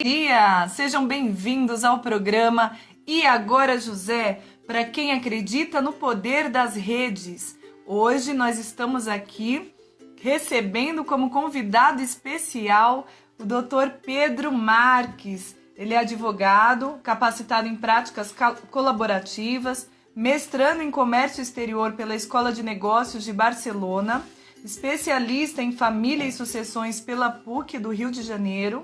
Dia! Sejam bem-vindos ao programa E Agora José, para quem acredita no poder das redes. Hoje nós estamos aqui recebendo como convidado especial o Dr. Pedro Marques. Ele é advogado, capacitado em práticas colaborativas, mestrando em comércio exterior pela Escola de Negócios de Barcelona, especialista em família e sucessões pela PUC do Rio de Janeiro,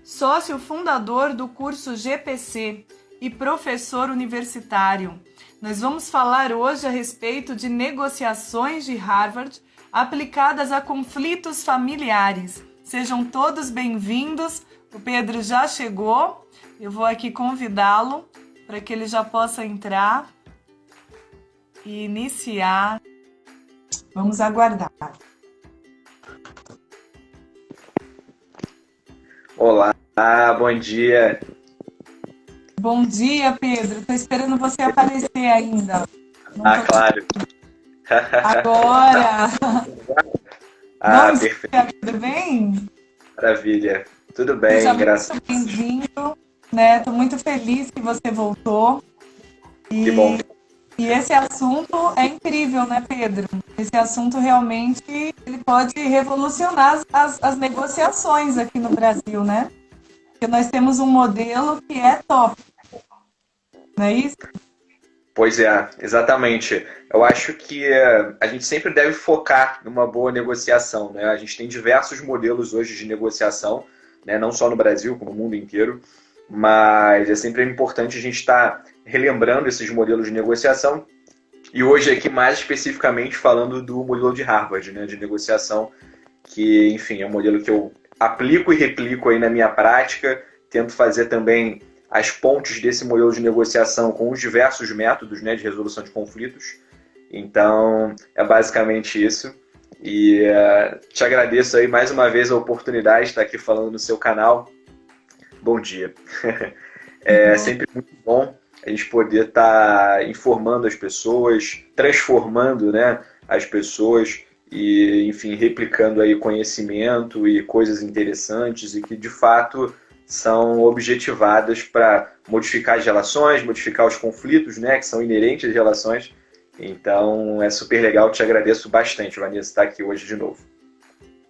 sócio fundador do curso GPC e professor universitário. Nós vamos falar hoje a respeito de negociações de Harvard aplicadas a conflitos familiares. Sejam todos bem-vindos. O Pedro já chegou. Eu vou aqui convidá-lo para que ele já possa entrar e iniciar. Vamos aguardar. Olá, bom dia. Bom dia, Pedro. Estou esperando você aparecer ainda. Claro. Agora! Perfeito. Tudo bem? Maravilha. Tudo bem, Seja graças a muito Deus. bem-vindo, né? Estou muito feliz que você voltou. Que bom. E esse assunto é incrível, né, Pedro? Esse assunto realmente ele pode revolucionar as negociações aqui no Brasil, né? Porque nós temos um modelo que é top, não é isso? Pois é, exatamente. Eu acho que a gente sempre deve focar numa boa negociação, né? A gente tem diversos modelos hoje de negociação, né? Não só no Brasil, como no mundo inteiro, mas é sempre importante a gente estar relembrando esses modelos de negociação e hoje aqui mais especificamente falando do modelo de Harvard, né? De negociação, que, enfim, é um modelo que eu aplico e replico aí na minha prática, tento fazer também as pontes desse modelo de negociação com os diversos métodos, né, de resolução de conflitos. Então, é basicamente isso. E te agradeço aí mais uma vez a oportunidade de estar aqui falando no seu canal. Bom dia. É sempre muito bom a gente poder estar informando as pessoas, transformando, né, as pessoas e, enfim, replicando aí conhecimento e coisas interessantes e que, de fato, são objetivadas para modificar as relações, modificar os conflitos, né, que são inerentes às relações. Então, é super legal, te agradeço bastante, Vanessa, estar aqui hoje de novo.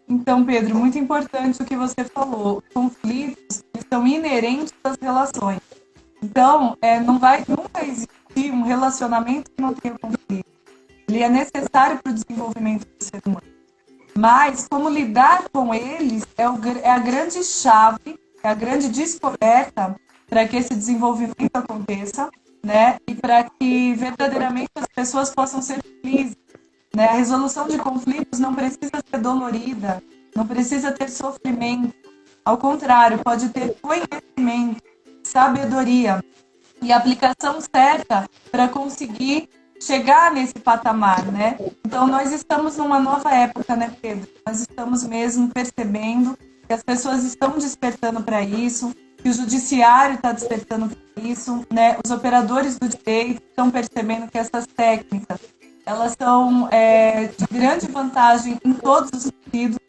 Então, Pedro, muito importante o que você falou. Os conflitos são inerentes às relações. Então, não vai nunca existir um relacionamento que não tenha conflito. Ele é necessário para o desenvolvimento do ser humano. Mas, como lidar com eles é a grande chave, é a grande descoberta para que esse desenvolvimento aconteça, né? E para que verdadeiramente as pessoas possam ser felizes. Né? A resolução de conflitos não precisa ser dolorida, não precisa ter sofrimento. Ao contrário, pode ter conhecimento, sabedoria e aplicação certa para conseguir chegar nesse patamar, né? Então, nós estamos numa nova época, né, Pedro? Nós estamos mesmo percebendo que as pessoas estão despertando para isso, que o judiciário está despertando para isso, né? Os operadores do direito estão percebendo que essas técnicas, elas são de grande vantagem em todos os sentidos,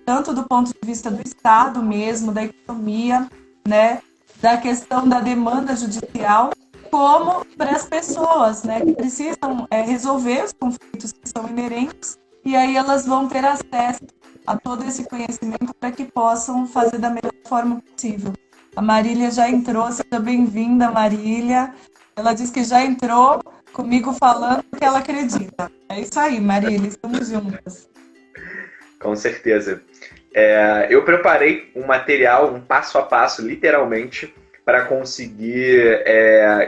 tanto do ponto de vista do Estado mesmo, da economia, né? Da questão da demanda judicial, como para as pessoas, né, que precisam resolver os conflitos que são inerentes, e aí elas vão ter acesso a todo esse conhecimento para que possam fazer da melhor forma possível. A Marília já entrou, seja bem-vinda, Marília. Ela disse que já entrou comigo falando que ela acredita. É isso aí, Marília, estamos juntas. Com certeza. Eu preparei um material, um passo a passo, literalmente, para conseguir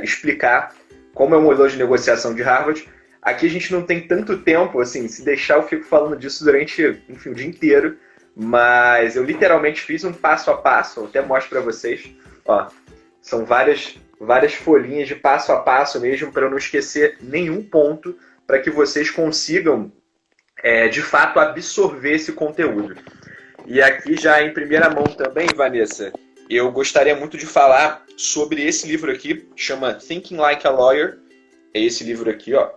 explicar como é o modelo de negociação de Harvard. Aqui a gente não tem tanto tempo, assim, se deixar eu fico falando disso durante, enfim, o dia inteiro, mas eu literalmente fiz um passo a passo, eu até mostro para vocês, ó, são várias folhinhas de passo a passo mesmo, para eu não esquecer nenhum ponto, para que vocês consigam, de fato, absorver esse conteúdo. E aqui já em primeira mão também, Vanessa, eu gostaria muito de falar sobre esse livro aqui, chama Thinking Like a Lawyer. É esse livro aqui, ó.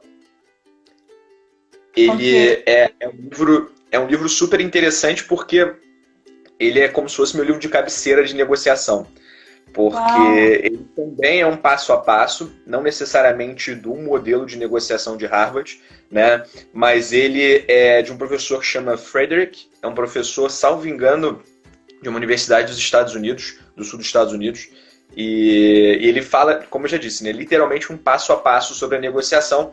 Ele é um livro super interessante porque ele é como se fosse meu livro de cabeceira de negociação. porque Uau. ele também é um passo a passo, não necessariamente do modelo de negociação de Harvard, né? Mas ele é de um professor que chama Frederick, é um professor, salvo engano, de uma universidade dos Estados Unidos, do sul dos Estados Unidos, e ele fala, como eu já disse, né, literalmente um passo a passo sobre a negociação,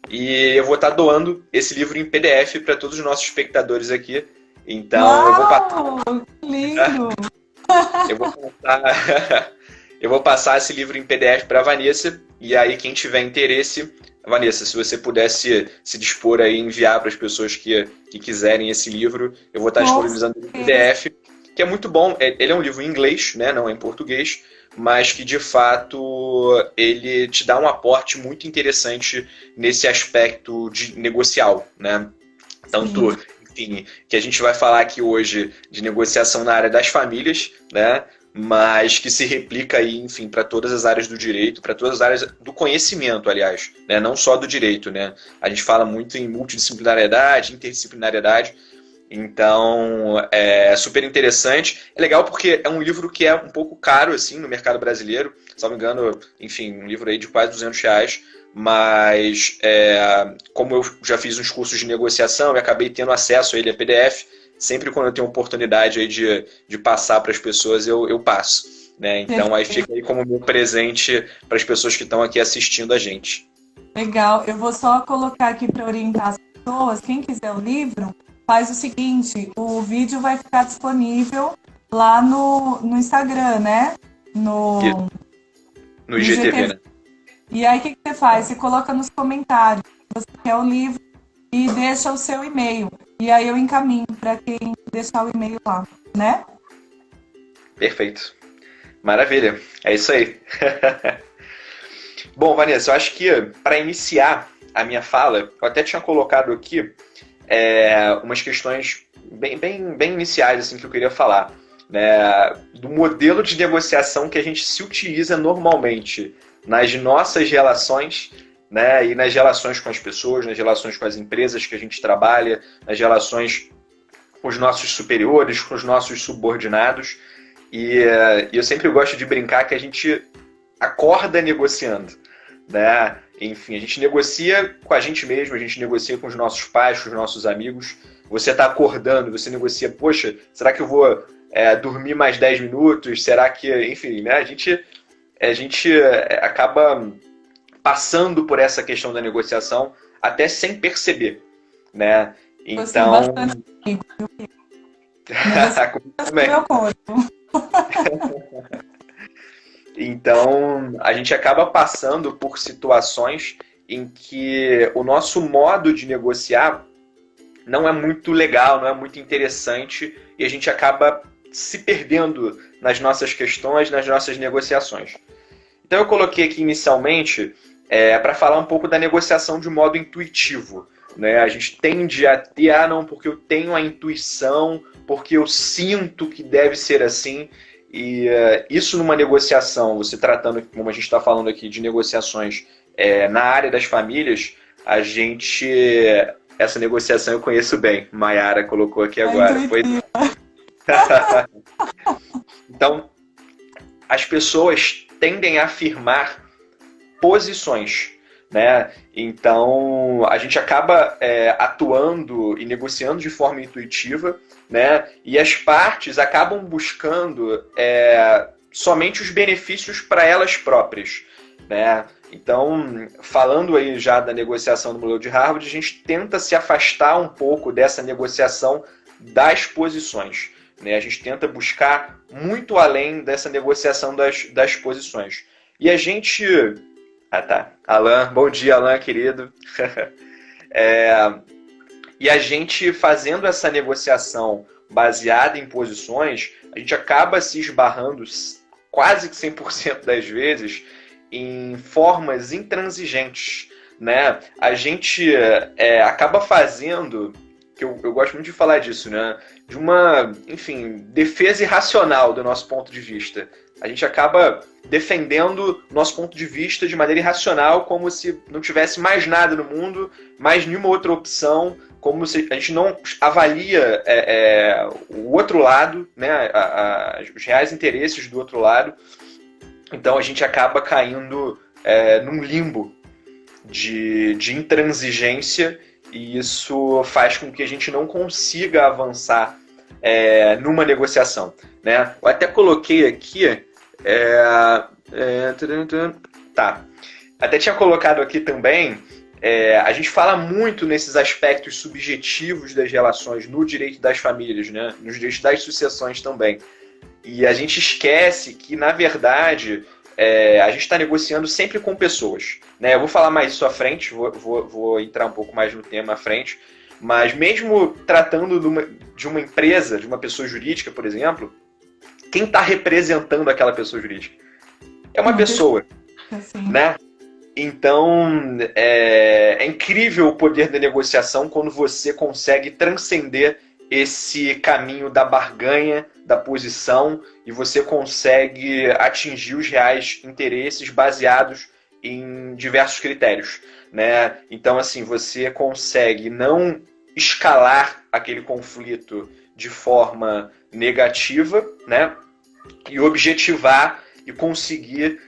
e eu vou estar doando esse livro em PDF para todos os nossos espectadores aqui, então Uau, que lindo! eu vou passar, eu vou passar esse livro em PDF para a Vanessa, e aí quem tiver interesse, Vanessa, se você pudesse se dispor a enviar para as pessoas que quiserem esse livro, eu vou estar disponibilizando ele em PDF, que é muito bom. Ele é um livro em inglês, né, não é em português, mas que de fato ele te dá um aporte muito interessante nesse aspecto de negocial, né? Tanto, enfim, que a gente vai falar aqui hoje de negociação na área das famílias, né? Mas que se replica aí, enfim, para todas as áreas do direito, para todas as áreas do conhecimento, aliás, né? Não só do direito, né? A gente fala muito em multidisciplinariedade, interdisciplinariedade, então é super interessante. É legal porque é um livro que é um pouco caro, assim, no mercado brasileiro, se não me engano, enfim, um livro aí de quase R$ 200, mas como eu já fiz uns cursos de negociação e acabei tendo acesso a ele a PDF, sempre quando eu tenho oportunidade aí de passar para as pessoas, eu passo, né? Então aí fica aí como meu presente para as pessoas que estão aqui assistindo a gente. Legal, eu vou só colocar aqui para orientar as pessoas. Quem quiser o livro, faz o seguinte: o vídeo vai ficar disponível lá no Instagram, né? No IGTV, né? E aí, o que você faz? Você coloca nos comentários que você quer o livro e deixa o seu e-mail. E aí eu encaminho para quem deixar o e-mail lá, né? Perfeito. Maravilha. É isso aí. Bom, Vanessa, eu acho que para iniciar a minha fala, eu até tinha colocado aqui umas questões bem iniciais assim, que eu queria falar, né, do modelo de negociação que a gente se utiliza normalmente nas nossas relações, né, e nas relações com as pessoas, nas relações com as empresas que a gente trabalha, nas relações com os nossos superiores, com os nossos subordinados. E eu sempre gosto de brincar que a gente acorda negociando, né? Enfim, a gente negocia com a gente mesmo, a gente negocia com os nossos pais, com os nossos amigos. Você está acordando, você negocia, poxa, será que eu vou dormir mais 10 minutos? Será que, enfim, né? A gente acaba passando por essa questão da negociação até sem perceber, né? Então, meu corpo. Então, a gente acaba passando por situações em que o nosso modo de negociar não é muito legal, não é muito interessante, e a gente acaba se perdendo nas nossas questões, nas nossas negociações. Então eu coloquei aqui inicialmente para falar um pouco da negociação de modo intuitivo, né? A gente tende a ter, não, porque eu tenho a intuição, porque eu sinto que deve ser assim. E isso numa negociação, você tratando, como a gente está falando aqui, de negociações na área das famílias, essa negociação eu conheço bem. Mayara colocou aqui agora. Então, as pessoas tendem a afirmar posições, né? Então, a gente acaba atuando e negociando de forma intuitiva, né? E as partes acabam buscando somente os benefícios para elas próprias, né? Então, falando aí já da negociação do modelo de Harvard, a gente tenta se afastar um pouco dessa negociação das posições, né? A gente tenta buscar muito além dessa negociação das posições. E a gente... Ah, tá. Alan, bom dia, Alan, querido. E a gente fazendo essa negociação baseada em posições, a gente acaba se esbarrando quase que 100% das vezes em formas intransigentes, né? A gente acaba fazendo, que eu gosto muito de falar disso, né? De uma, enfim, defesa irracional do nosso ponto de vista. A gente acaba defendendo nosso ponto de vista de maneira irracional, como se não tivesse mais nada no mundo, mais nenhuma outra opção, como se a gente não avalia o outro lado, né, os reais interesses do outro lado, Então a gente acaba caindo num limbo de intransigência, e isso faz com que a gente não consiga avançar numa negociação, né? Eu até coloquei aqui, tá, até tinha colocado aqui também, a gente fala muito nesses aspectos subjetivos das relações no direito das famílias, né? Nos direitos das sucessões também. E a gente esquece que, na verdade, a gente está negociando sempre com pessoas, né? Eu vou falar mais isso à frente, vou entrar um pouco mais no tema à frente, mas mesmo tratando de uma empresa, de uma pessoa jurídica, por exemplo, quem está representando aquela pessoa jurídica? É uma pessoa, né? Então, é incrível o poder da negociação quando você consegue transcender esse caminho da barganha, da posição, e você consegue atingir os reais interesses baseados em diversos critérios, né? Então, assim, você consegue não escalar aquele conflito de forma negativa, né? E objetivar e conseguir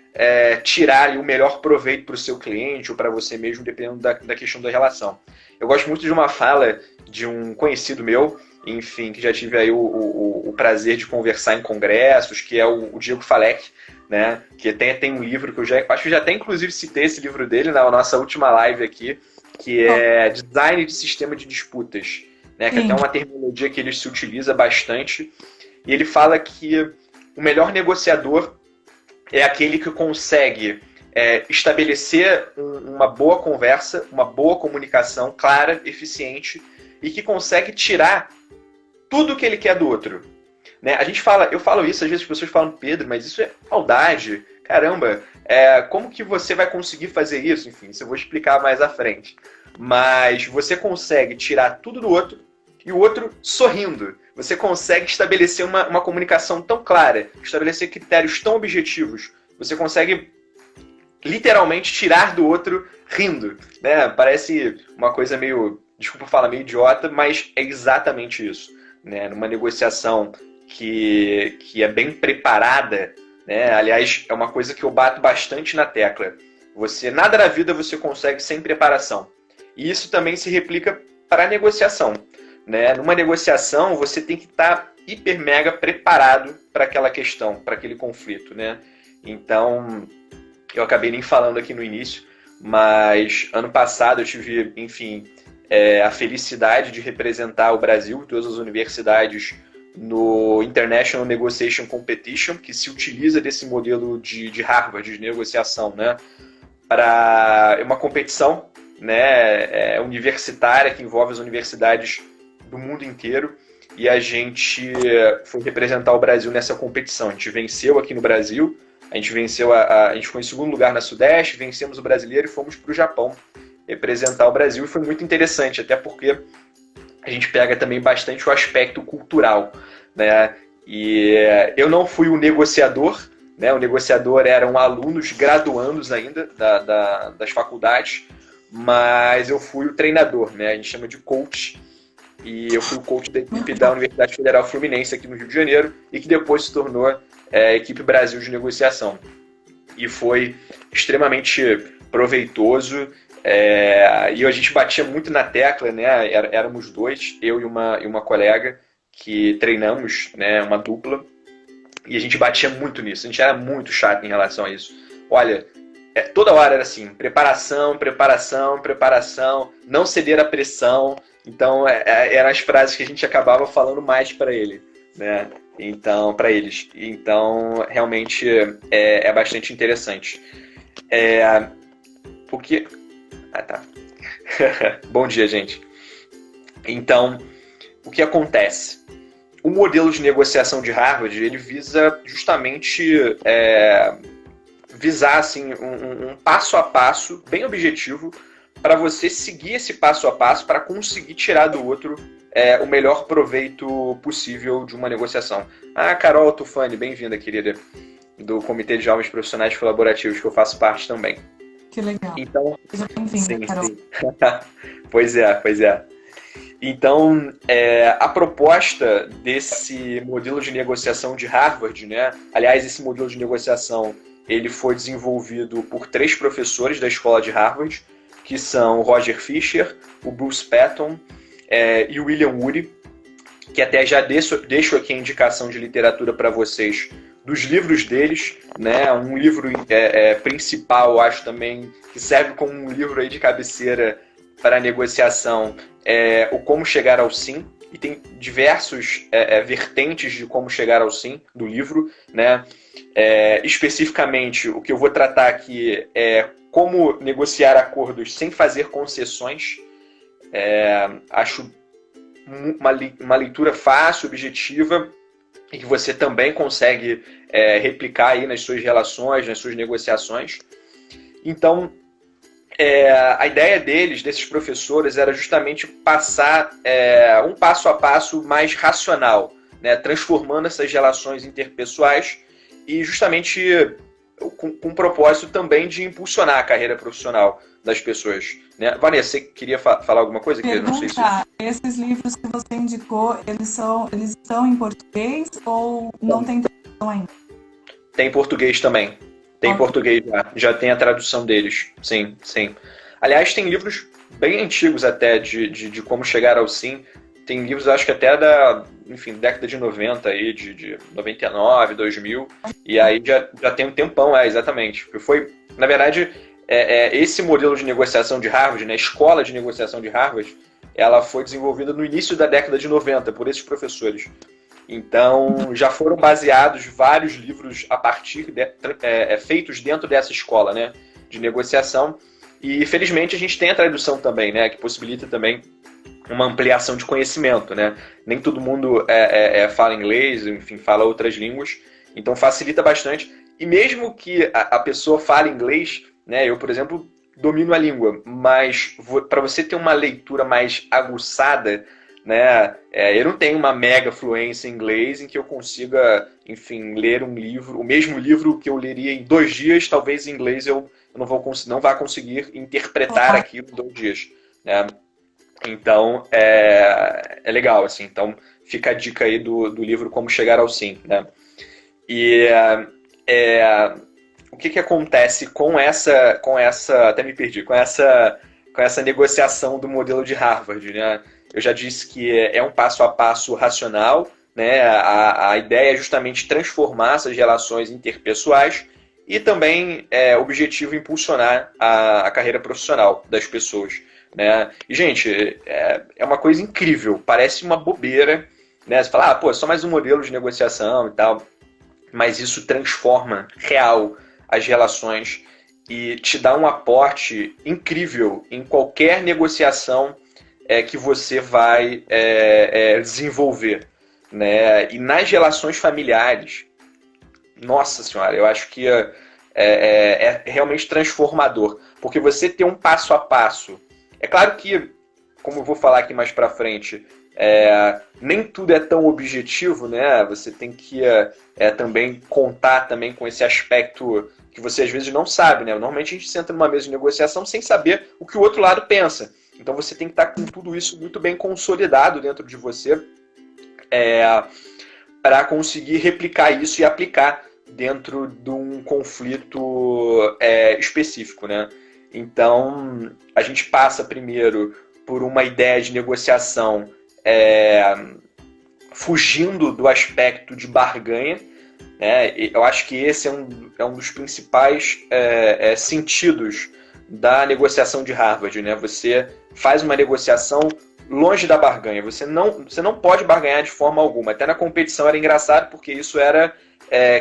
tirar o melhor proveito para o seu cliente ou para você mesmo, dependendo da questão da relação. Eu gosto muito de uma fala de um conhecido meu, enfim, que já tive aí o prazer de conversar em congressos, que é o Diego Falek, né? Que tem um livro que acho que já até inclusive citei esse livro dele na nossa última live aqui, que é Design de Sistema de Disputas, né? Que é até uma terminologia que ele se utiliza bastante. E ele fala que o melhor negociador é aquele que consegue estabelecer uma boa conversa, uma boa comunicação clara, eficiente, e que consegue tirar tudo o que ele quer do outro, né? Eu falo isso, às vezes as pessoas falam, Pedro, mas isso é maldade, caramba, como que você vai conseguir fazer isso? Enfim, isso eu vou explicar mais à frente. Mas você consegue tirar tudo do outro e o outro sorrindo. Você consegue estabelecer uma comunicação tão clara, estabelecer critérios tão objetivos. Você consegue literalmente tirar do outro rindo, né? Parece uma coisa meio, desculpa falar, meio idiota, mas é exatamente isso, né? Numa negociação que é bem preparada, né? Aliás, é uma coisa que eu bato bastante na tecla. Nada na vida você consegue sem preparação. E isso também se replica para a negociação, né? Numa negociação, você tem que estar hiper mega preparado para aquela questão, para aquele conflito, né? Então, eu acabei nem falando aqui no início, mas ano passado eu tive, enfim, a felicidade de representar o Brasil, todas as universidades, no International Negotiation Competition, que se utiliza desse modelo de Harvard, de negociação, né? Para uma competição, né, universitária, que envolve as universidades do mundo inteiro, e a gente foi representar o Brasil nessa competição. A gente venceu aqui no Brasil, a gente venceu, a gente foi em segundo lugar na Sudeste, vencemos o brasileiro e fomos para o Japão representar o Brasil, e foi muito interessante, até porque a gente pega também bastante o aspecto cultural, né? E eu não fui o negociador, né? O negociador eram alunos graduandos ainda das faculdades, mas eu fui o treinador, né? A gente chama de coach, e eu fui o coach da equipe da Universidade Federal Fluminense aqui no Rio de Janeiro, e que depois se tornou a equipe Brasil de negociação. E foi extremamente proveitoso, e a gente batia muito na tecla, né? Éramos dois, eu e uma colega, que treinamos, né, uma dupla, e a gente batia muito nisso, a gente era muito chato em relação a isso. Olha, toda hora era assim, preparação, preparação, preparação, não ceder à pressão. Então, eram as frases que a gente acabava falando mais para ele, né? Então, para eles. Então, realmente é bastante interessante. Porque... Ah, tá. Bom dia, gente. Então, o que acontece? O modelo de negociação de Harvard, ele visa justamente visar assim, um passo a passo bem objetivo para você seguir esse passo a passo para conseguir tirar do outro o melhor proveito possível de uma negociação. Ah, Carol Tufani, bem-vinda, querida, do Comitê de Jovens Profissionais Colaborativos, que eu faço parte também. Que legal. Então, Seja bem-vinda, Carol. Sim. Pois é. Então, a proposta desse modelo de negociação de Harvard, né? Aliás, esse modelo de negociação ele foi desenvolvido por 3 professores da escola de Harvard, que são o Roger Fisher, o Bruce Patton e o William Ury, que até já deixo aqui a indicação de literatura para vocês dos livros deles, né? Um livro principal, eu acho também, que serve como um livro aí de cabeceira para a negociação, o Como Chegar ao Sim, e tem diversos vertentes de como chegar ao sim do livro, né? Especificamente, o que eu vou tratar aqui é como negociar acordos sem fazer concessões. Acho uma leitura fácil, objetiva, e que você também consegue replicar aí nas suas relações, nas suas negociações. Então, a ideia desses professores, era justamente passar um passo a passo mais racional, né, transformando essas relações interpessoais e justamente com o propósito também de impulsionar a carreira profissional das pessoas, né? Vanessa, você queria falar alguma coisa? Pergunta, não sei se... esses livros que você indicou, eles estão em português ou não tem tradução ainda? Tem português também. Tem português já tem a tradução deles. Sim, sim. Aliás, tem livros bem antigos até de como chegar ao sim. Tem livros, acho que até da, década de 90, aí, de 99, 2000. E aí já tem um tempão, exatamente. Porque foi, na verdade, esse modelo de negociação de Harvard, né, a escola de negociação de Harvard, ela foi desenvolvida no início da década de 90 por esses professores. Então, já foram baseados vários livros a partir feitos dentro dessa escola, né, de negociação. E, felizmente, a gente tem a tradução também, né, que possibilita também uma ampliação de conhecimento, né? Nem todo mundo fala inglês, enfim, fala outras línguas, então facilita bastante. E mesmo que a pessoa fale inglês, né, eu, por exemplo, domino a língua, mas para você ter uma leitura mais aguçada, né, eu não tenho uma mega fluência em inglês em que eu consiga, enfim, ler um livro, o mesmo livro que eu leria em 2 dias, talvez em inglês eu não vá conseguir interpretar aquilo em 2 dias, né? Então, é legal, assim. Então, fica a dica aí do livro Como Chegar ao Sim, né? E o que acontece com essa... Até me perdi. Com essa negociação do modelo de Harvard, né? Eu já disse que é um passo a passo racional, né? A ideia é justamente transformar essas relações interpessoais e também objetivo impulsionar a carreira profissional das pessoas, né? E, gente, é uma coisa incrível, parece uma bobeira, né? Você fala, é só mais um modelo de negociação e tal, mas isso transforma real as relações e te dá um aporte incrível em qualquer negociação que você vai desenvolver, né? E nas relações familiares, nossa senhora, eu acho que é realmente transformador, porque você ter um passo a passo. É claro que, como eu vou falar aqui mais pra frente, nem tudo é tão objetivo, né? Você tem que também contar também com esse aspecto que você às vezes não sabe, né? Normalmente a gente senta numa mesa de negociação sem saber o que o outro lado pensa. Então você tem que estar com tudo isso muito bem consolidado dentro de você para conseguir replicar isso e aplicar dentro de um conflito específico, né? Então, a gente passa primeiro por uma ideia de negociação fugindo do aspecto de barganha, né? Eu acho que esse é um dos principais sentidos da negociação de Harvard, né? Você faz uma negociação longe da barganha. Você não pode barganhar de forma alguma. Até na competição era engraçado, porque isso era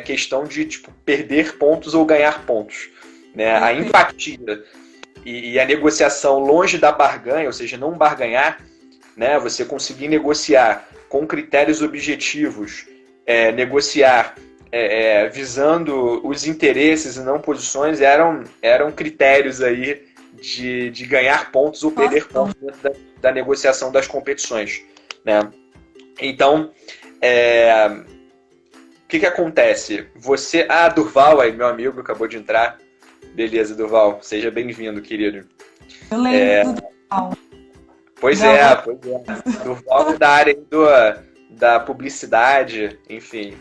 questão de perder pontos ou ganhar pontos, né? A empatia e a negociação longe da barganha, ou seja, não barganhar, né? Você conseguir negociar com critérios objetivos, negociar visando os interesses e não posições, eram critérios aí de ganhar pontos ou perder pontos dentro da negociação das competições, né? Então, o que acontece? Durval aí, meu amigo, acabou de entrar. Beleza, Durval, seja bem-vindo, querido. Eu lembro do Durval. Pois é, pois é. Durval da área da publicidade, enfim.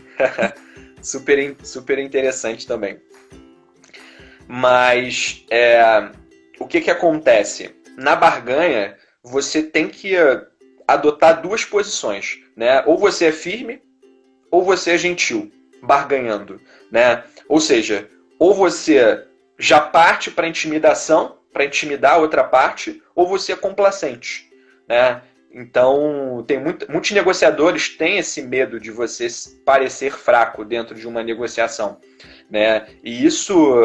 Super interessante também. Mas o que acontece? Na barganha, você tem que adotar duas posições, né? Ou você é firme, ou você é gentil, barganhando, né? Ou seja, ou você já parte para intimidação, para intimidar a outra parte, ou você é complacente, né? Então, muitos negociadores têm esse medo de você parecer fraco dentro de uma negociação, né? E isso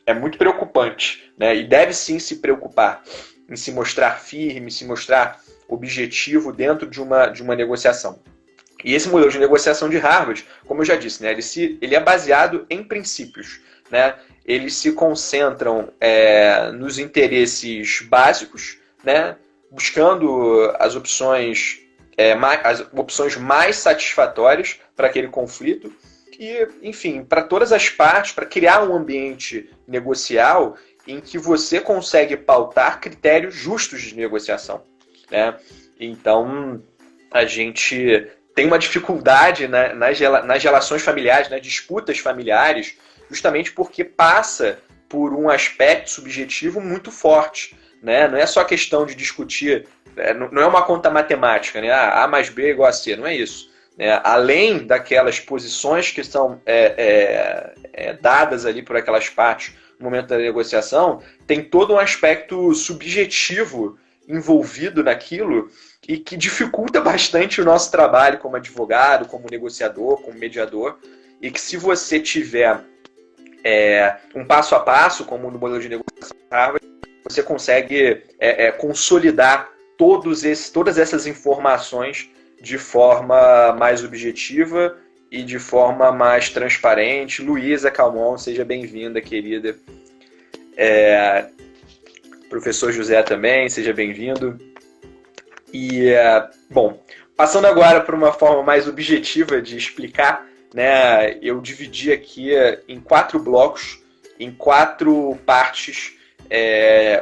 é muito preocupante, né? E deve sim se preocupar em se mostrar firme, se mostrar objetivo dentro de uma negociação. E esse modelo de negociação de Harvard, como eu já disse, né, ele é baseado em princípios, né? Eles se concentram nos interesses básicos, né, buscando as opções mais satisfatórias para aquele conflito e, enfim, para todas as partes, para criar um ambiente negocial em que você consegue pautar critérios justos de negociação, né? Então, a gente tem uma dificuldade, né, nas relações familiares, nas disputas familiares, justamente porque passa por um aspecto subjetivo muito forte, né? Não é só questão de discutir, não é uma conta matemática, né? A mais B é igual a C, não é isso. Além daquelas posições que são dadas ali por aquelas partes no momento da negociação, tem todo um aspecto subjetivo envolvido naquilo e que dificulta bastante o nosso trabalho como advogado, como negociador, como mediador, e que se você tiver um passo a passo, como no modelo de negociação, você consegue consolidar todas essas informações de forma mais objetiva e de forma mais transparente. Luísa Calmon, seja bem-vinda, querida. Professor José também, seja bem-vindo. E, bom, passando agora para uma forma mais objetiva de explicar, né, eu dividi aqui em 4 blocos, em 4 partes,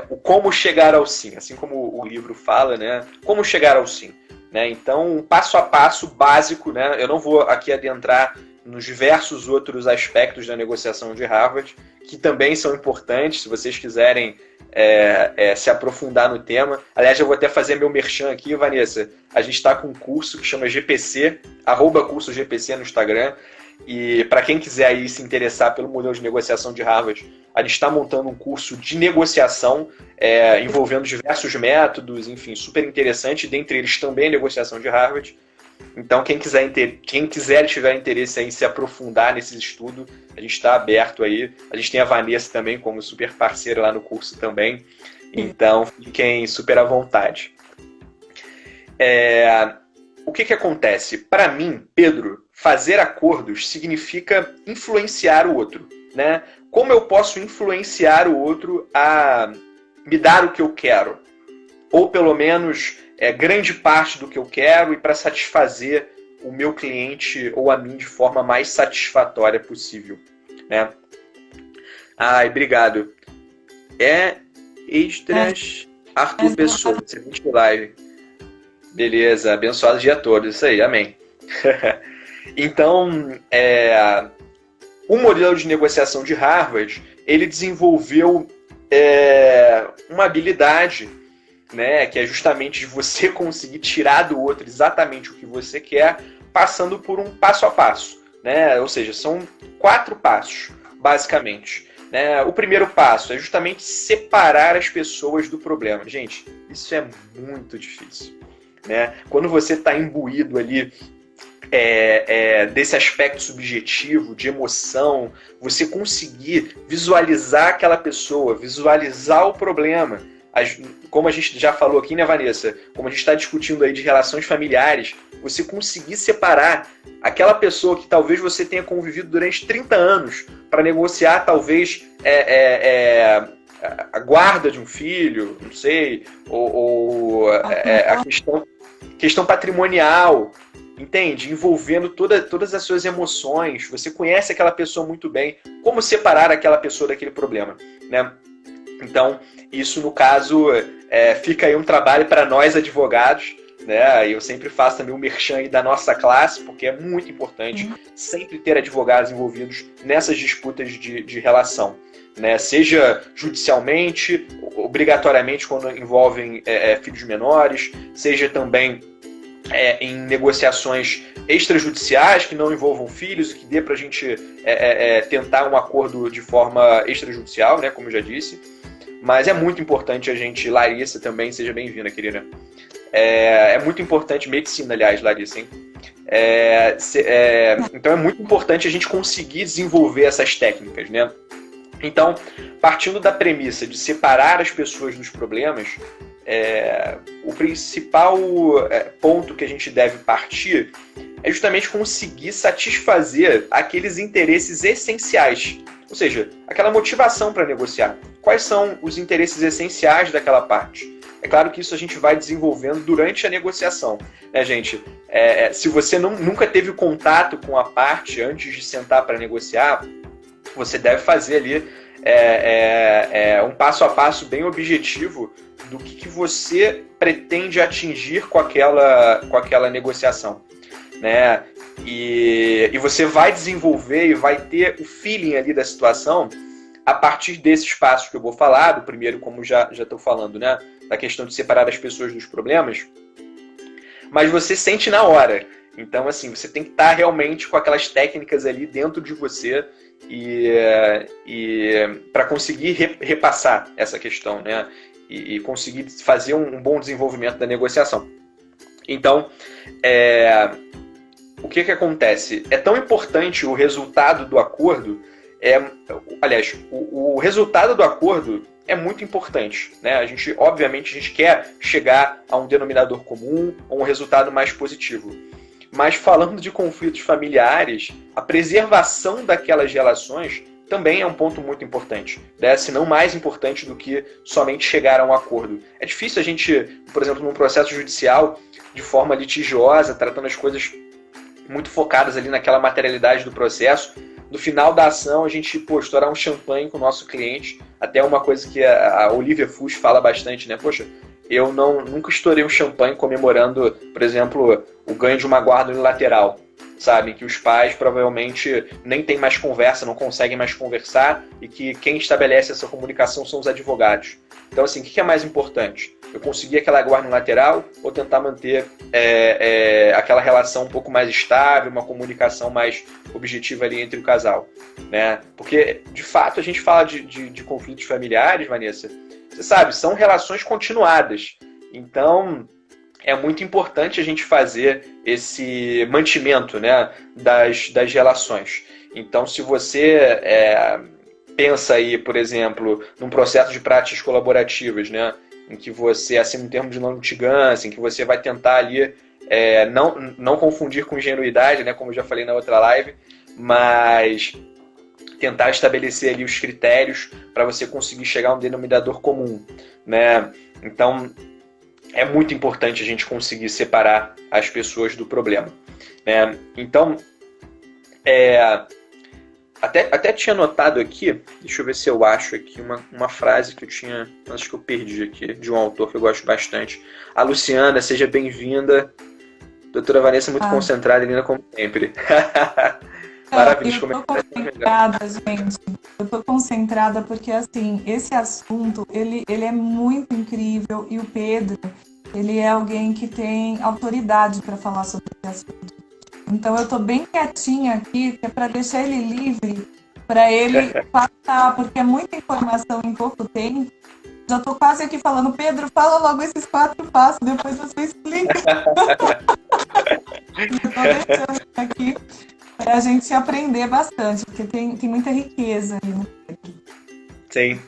o como chegar ao sim, assim como o livro fala, né, como chegar ao sim. Né? Então, um passo a passo básico, né? Eu não vou aqui adentrar nos diversos outros aspectos da negociação de Harvard, que também são importantes, se vocês quiserem se aprofundar no tema. Aliás, eu vou até fazer meu merchan aqui, Vanessa. A gente está com um curso que chama GPC, @curso GPC no Instagram. E para quem quiser aí se interessar pelo modelo de negociação de Harvard, a gente está montando um curso de negociação envolvendo diversos métodos, enfim, super interessante, dentre eles também a negociação de Harvard. Então, quem quiser tiver interesse em se aprofundar nesse estudo, a gente está aberto aí. A gente tem a Vanessa também como super parceira lá no curso também. Então, fiquem super à vontade. O que acontece? Para mim, Pedro, fazer acordos significa influenciar o outro, né? Como eu posso influenciar o outro a me dar o que eu quero? Ou pelo menos grande parte do que eu quero e para satisfazer o meu cliente ou a mim de forma mais satisfatória possível, né? Obrigado. Extras Arthur Pessoa, excelente live. Beleza, abençoado dia todo, isso aí, amém. Então, o modelo de negociação de Harvard, ele desenvolveu uma habilidade, né, que é justamente de você conseguir tirar do outro exatamente o que você quer, passando por um passo a passo, né? Ou seja, são 4 passos, basicamente. Né? O primeiro passo é justamente separar as pessoas do problema. Gente, isso é muito difícil. Né? Quando você está imbuído ali desse aspecto subjetivo, de emoção, você conseguir visualizar aquela pessoa, visualizar o problema. Como a gente já falou aqui, né, Vanessa? Como a gente está discutindo aí de relações familiares, você conseguir separar aquela pessoa que talvez você tenha convivido durante 30 anos para negociar talvez a guarda de um filho, não sei, ou a questão patrimonial, entende? Envolvendo todas as suas emoções. Você conhece aquela pessoa muito bem. Como separar aquela pessoa daquele problema, né? Então, isso, no caso, fica aí um trabalho para nós advogados, né? Eu sempre faço também um merchan aí da nossa classe, porque é muito importante sempre ter advogados envolvidos nessas disputas de relação, né? Seja judicialmente, obrigatoriamente quando envolvem filhos menores, seja também em negociações extrajudiciais que não envolvam filhos, que dê para a gente tentar um acordo de forma extrajudicial, né? Como eu já disse. Mas é muito importante a gente, Larissa também, seja bem-vinda, querida. É muito importante, medicina, aliás, Larissa, hein? Então é muito importante a gente conseguir desenvolver essas técnicas, né? Então, partindo da premissa de separar as pessoas dos problemas, o principal ponto que a gente deve partir é justamente conseguir satisfazer aqueles interesses essenciais. Ou seja, aquela motivação para negociar. Quais são os interesses essenciais daquela parte? É claro que isso a gente vai desenvolvendo durante a negociação, né, gente? Se você nunca teve contato com a parte antes de sentar para negociar, você deve fazer ali um passo a passo bem objetivo do que você pretende atingir com aquela negociação, né? E você vai desenvolver e vai ter o feeling ali da situação a partir desses passos que eu vou falar. Do primeiro, como já estou falando, né? Da questão de separar as pessoas dos problemas. Mas você sente na hora. Então, assim, você tem que estar realmente com aquelas técnicas ali dentro de você e para conseguir repassar essa questão, né? E conseguir fazer um bom desenvolvimento da negociação. Então, o que acontece? É tão importante o resultado do acordo, aliás, o resultado do acordo é muito importante, né? Obviamente, a gente quer chegar a um denominador comum, a um resultado mais positivo. Mas falando de conflitos familiares, a preservação daquelas relações também é um ponto muito importante, né? Se não mais importante do que somente chegar a um acordo. É difícil a gente, por exemplo, num processo judicial, de forma litigiosa, tratando as coisas muito focadas ali naquela materialidade do processo, no final da ação a gente estourar um champanhe com o nosso cliente, até uma coisa que a Olivia Fuchs fala bastante, né? Poxa, eu nunca estourei um champanhe comemorando, por exemplo, o ganho de uma guarda unilateral, sabe? Que os pais provavelmente nem têm mais conversa, não conseguem mais conversar e que quem estabelece essa comunicação são os advogados. Então, assim, o que é mais importante? Eu conseguir aquela guarda unilateral ou tentar manter aquela relação um pouco mais estável, uma comunicação mais objetiva ali entre o casal, né? Porque, de fato, a gente fala de conflitos familiares, Vanessa, você sabe, são relações continuadas. Então, é muito importante a gente fazer esse mantimento, né, das relações. Então, se você pensa aí, por exemplo, num processo de práticas colaborativas, né, em que você assina um termo de não litigância, em que você vai tentar ali não confundir com ingenuidade, né, como eu já falei na outra live, mas tentar estabelecer ali os critérios para você conseguir chegar a um denominador comum, né? Então, é muito importante a gente conseguir separar as pessoas do problema, né? Então, até tinha anotado aqui, deixa eu ver se eu acho aqui uma frase que eu tinha, acho que eu perdi aqui, de um autor que eu gosto bastante. A Luciana, seja bem-vinda. Doutora Vanessa, muito concentrada e linda como sempre. Maravilhoso. Eu tô concentrada, gente. Eu tô concentrada porque, assim, esse assunto, ele é muito incrível e o Pedro, ele é alguém que tem autoridade para falar sobre esse assunto. Então, eu tô bem quietinha aqui, que é para deixar ele livre, para ele passar, porque é muita informação em pouco tempo. Já tô quase aqui falando, Pedro, fala logo esses 4 passos, depois você explica. Eu tô deixando aqui para a gente aprender bastante, porque tem muita riqueza ali no Pedro. Sim.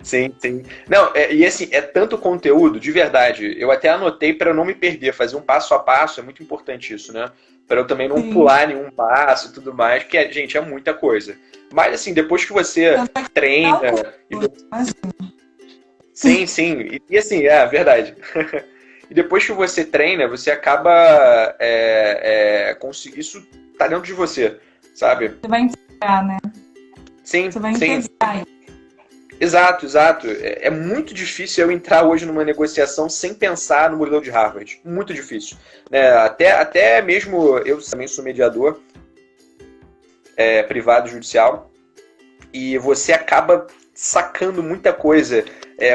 Sim. Não, e assim, é tanto conteúdo, de verdade. Eu até anotei para eu não me perder, fazer um passo a passo, é muito importante isso, né? Para eu também não pular nenhum passo e tudo mais, porque, gente, é muita coisa. Mas, assim, depois que você treina... Sim. E assim, é verdade. E depois que você treina, você acaba conseguir... Isso tá dentro de você, sabe? Você vai integrar, né? Sim, você vai integrar. Exato, exato. É muito difícil eu entrar hoje numa negociação sem pensar no modelo de Harvard. Muito difícil. Né? Até mesmo eu também sou mediador privado judicial e você acaba sacando muita coisa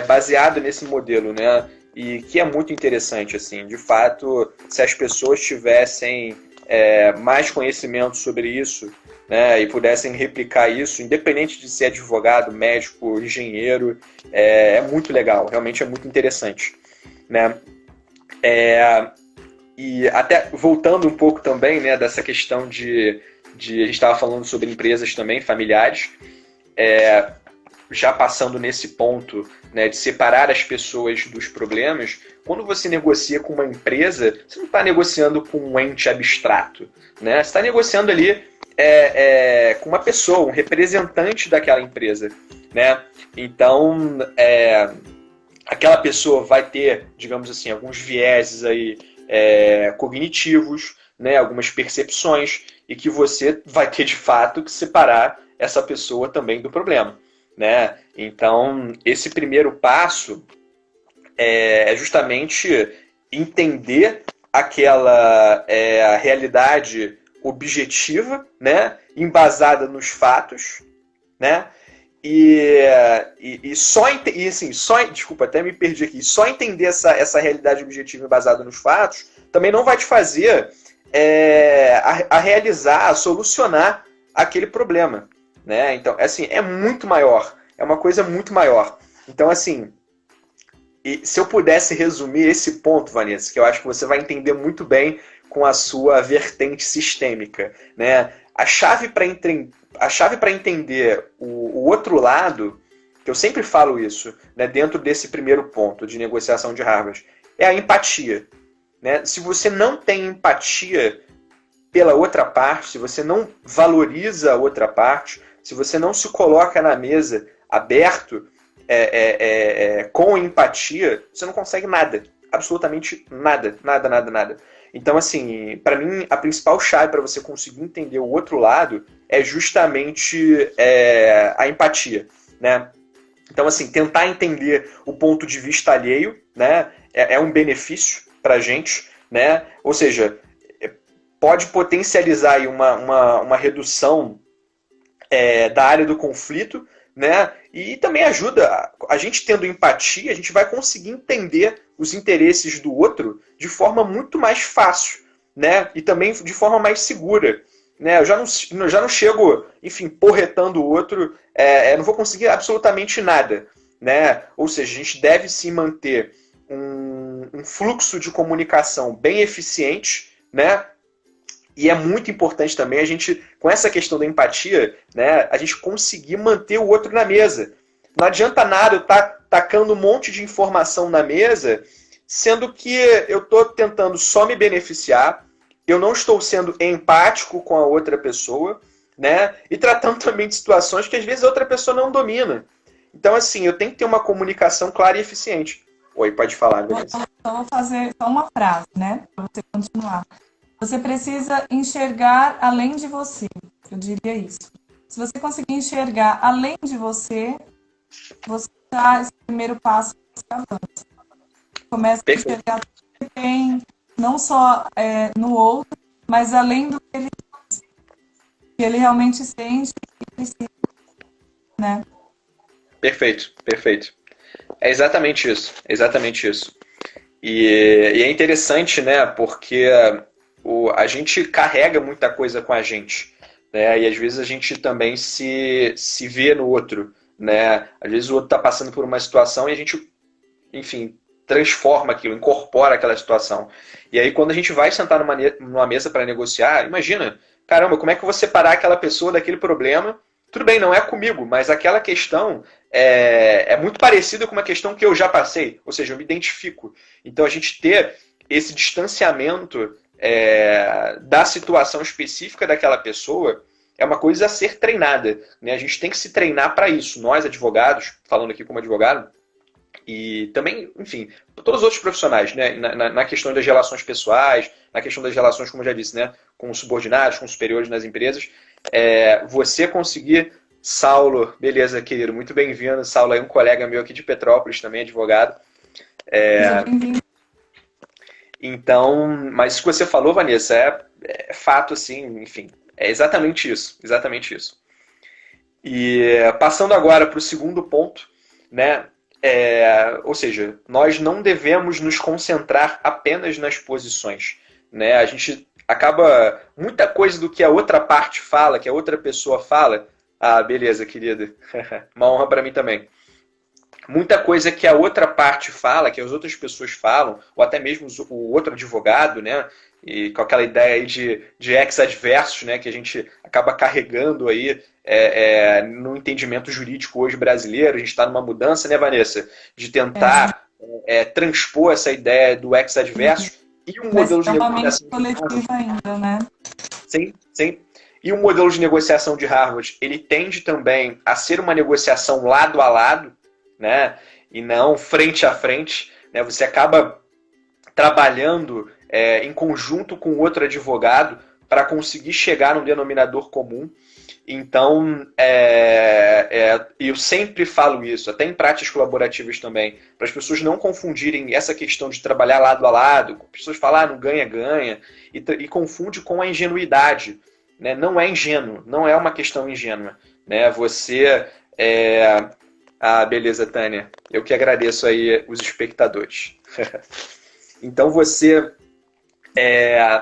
baseado nesse modelo, né? E que é muito interessante, assim. De fato, se as pessoas tivessem mais conhecimento sobre isso, né, e pudessem replicar isso, independente de ser advogado, médico, engenheiro, é muito legal, realmente é muito interessante, né? E até voltando um pouco também, né, dessa questão de a gente estava falando sobre empresas também, familiares, já passando nesse ponto, né, de separar as pessoas dos problemas, quando você negocia com uma empresa, você não está negociando com um ente abstrato, né? Você está negociando ali com uma pessoa, um representante daquela empresa, né? Então, aquela pessoa vai ter, digamos assim, alguns vieses aí, cognitivos, né, algumas percepções, e que você vai ter de fato que separar essa pessoa também do problema, né? Então, esse primeiro passo é justamente entender aquela realidade objetiva, né, embasada nos fatos, né? Desculpa, até me perdi aqui. Só entender essa realidade objetiva embasada nos fatos também não vai te fazer a realizar, a solucionar aquele problema, né? Então, assim, é muito maior. É uma coisa muito maior. Então, assim, se eu pudesse resumir esse ponto, Vanessa, que eu acho que você vai entender muito bem com a sua vertente sistêmica, né? A chave para entender o outro lado, que eu sempre falo isso, né, dentro desse primeiro ponto de negociação de Harvard, é a empatia. Né? Se você não tem empatia pela outra parte, se você não valoriza a outra parte, se você não se coloca na mesa aberto, com empatia, você não consegue nada. Absolutamente nada. Nada, nada, nada. Então, assim, para mim, a principal chave para você conseguir entender o outro lado é justamente a empatia, né? Então, assim, tentar entender o ponto de vista alheio, né, é um benefício para a gente, né? Ou seja, pode potencializar aí uma redução da área do conflito, né? E também ajuda, a gente tendo empatia, a gente vai conseguir entender os interesses do outro de forma muito mais fácil, né? E também de forma mais segura. Né? Eu já não chego, enfim, porretando o outro, não vou conseguir absolutamente nada. Né? Ou seja, a gente deve se manter um fluxo de comunicação bem eficiente, né? E é muito importante também a gente, com essa questão da empatia, né, a gente conseguir manter o outro na mesa. Não adianta nada eu estar tacando um monte de informação na mesa, sendo que eu estou tentando só me beneficiar, eu não estou sendo empático com a outra pessoa, né, e tratando também de situações que às vezes a outra pessoa não domina. Então, assim, eu tenho que ter uma comunicação clara e eficiente. Oi, pode falar, Vanessa. Então, vou fazer só uma frase, né, para você continuar. Você precisa enxergar além de você. Eu diria isso. Se você conseguir enxergar além de você dá esse primeiro passo que você avança. Começa a enxergar tudo que tem, não só no outro, mas além do que ele realmente sente e precisa. Né? Perfeito, perfeito. É exatamente isso. Exatamente isso. E é interessante, né? Porque a gente carrega muita coisa com a gente, né? E às vezes a gente também se vê no outro, né? Às vezes o outro está passando por uma situação e a gente, enfim, transforma aquilo, incorpora aquela situação. E aí quando a gente vai sentar numa mesa para negociar, imagina, caramba, como é que eu vou separar aquela pessoa daquele problema? Tudo bem, não é comigo, mas aquela questão é muito parecida com uma questão que eu já passei, ou seja, eu me identifico. Então a gente ter esse distanciamento da situação específica daquela pessoa é uma coisa a ser treinada, né? A gente tem que se treinar para isso. Nós, advogados, falando aqui como advogado, e também, enfim, todos os outros profissionais, né? Na questão das relações pessoais, na questão das relações, como eu já disse, né? Com os subordinados, com os superiores nas empresas, você conseguir Saulo, beleza, querido, muito bem-vindo. Saulo é um colega meu aqui de Petrópolis, também advogado. Seja bem-vindo. Então, mas o que você falou, Vanessa, é fato, assim, enfim, é exatamente isso, exatamente isso. E passando agora para o segundo ponto, né? Ou seja, nós não devemos nos concentrar apenas nas posições, né? A gente acaba muita coisa do que a outra parte fala, que a outra pessoa fala. Ah, beleza, querida, uma honra para mim também. Muita coisa que a outra parte fala, que as outras pessoas falam, ou até mesmo o outro advogado, né? E com aquela ideia aí de ex-adversos, né? Que a gente acaba carregando aí no entendimento jurídico hoje brasileiro. A gente está numa mudança, né, Vanessa? De tentar transpor essa ideia do ex-adverso e um Mas modelo de é uma mente negociação. coletiva ainda, né? Sim, sim. E o modelo de negociação de Harvard, ele tende também a ser uma negociação lado a lado, né? E não frente a frente, né? Você acaba trabalhando em conjunto com outro advogado para conseguir chegar num denominador comum. Então, eu sempre falo isso, até em práticas colaborativas também, para as pessoas não confundirem essa questão de trabalhar lado a lado. As pessoas falam, não ganha-ganha, e confunde com a ingenuidade. Né? Não é ingênuo, não é uma questão ingênua. Né? Você... beleza, Tânia. Eu que agradeço aí os espectadores. Então você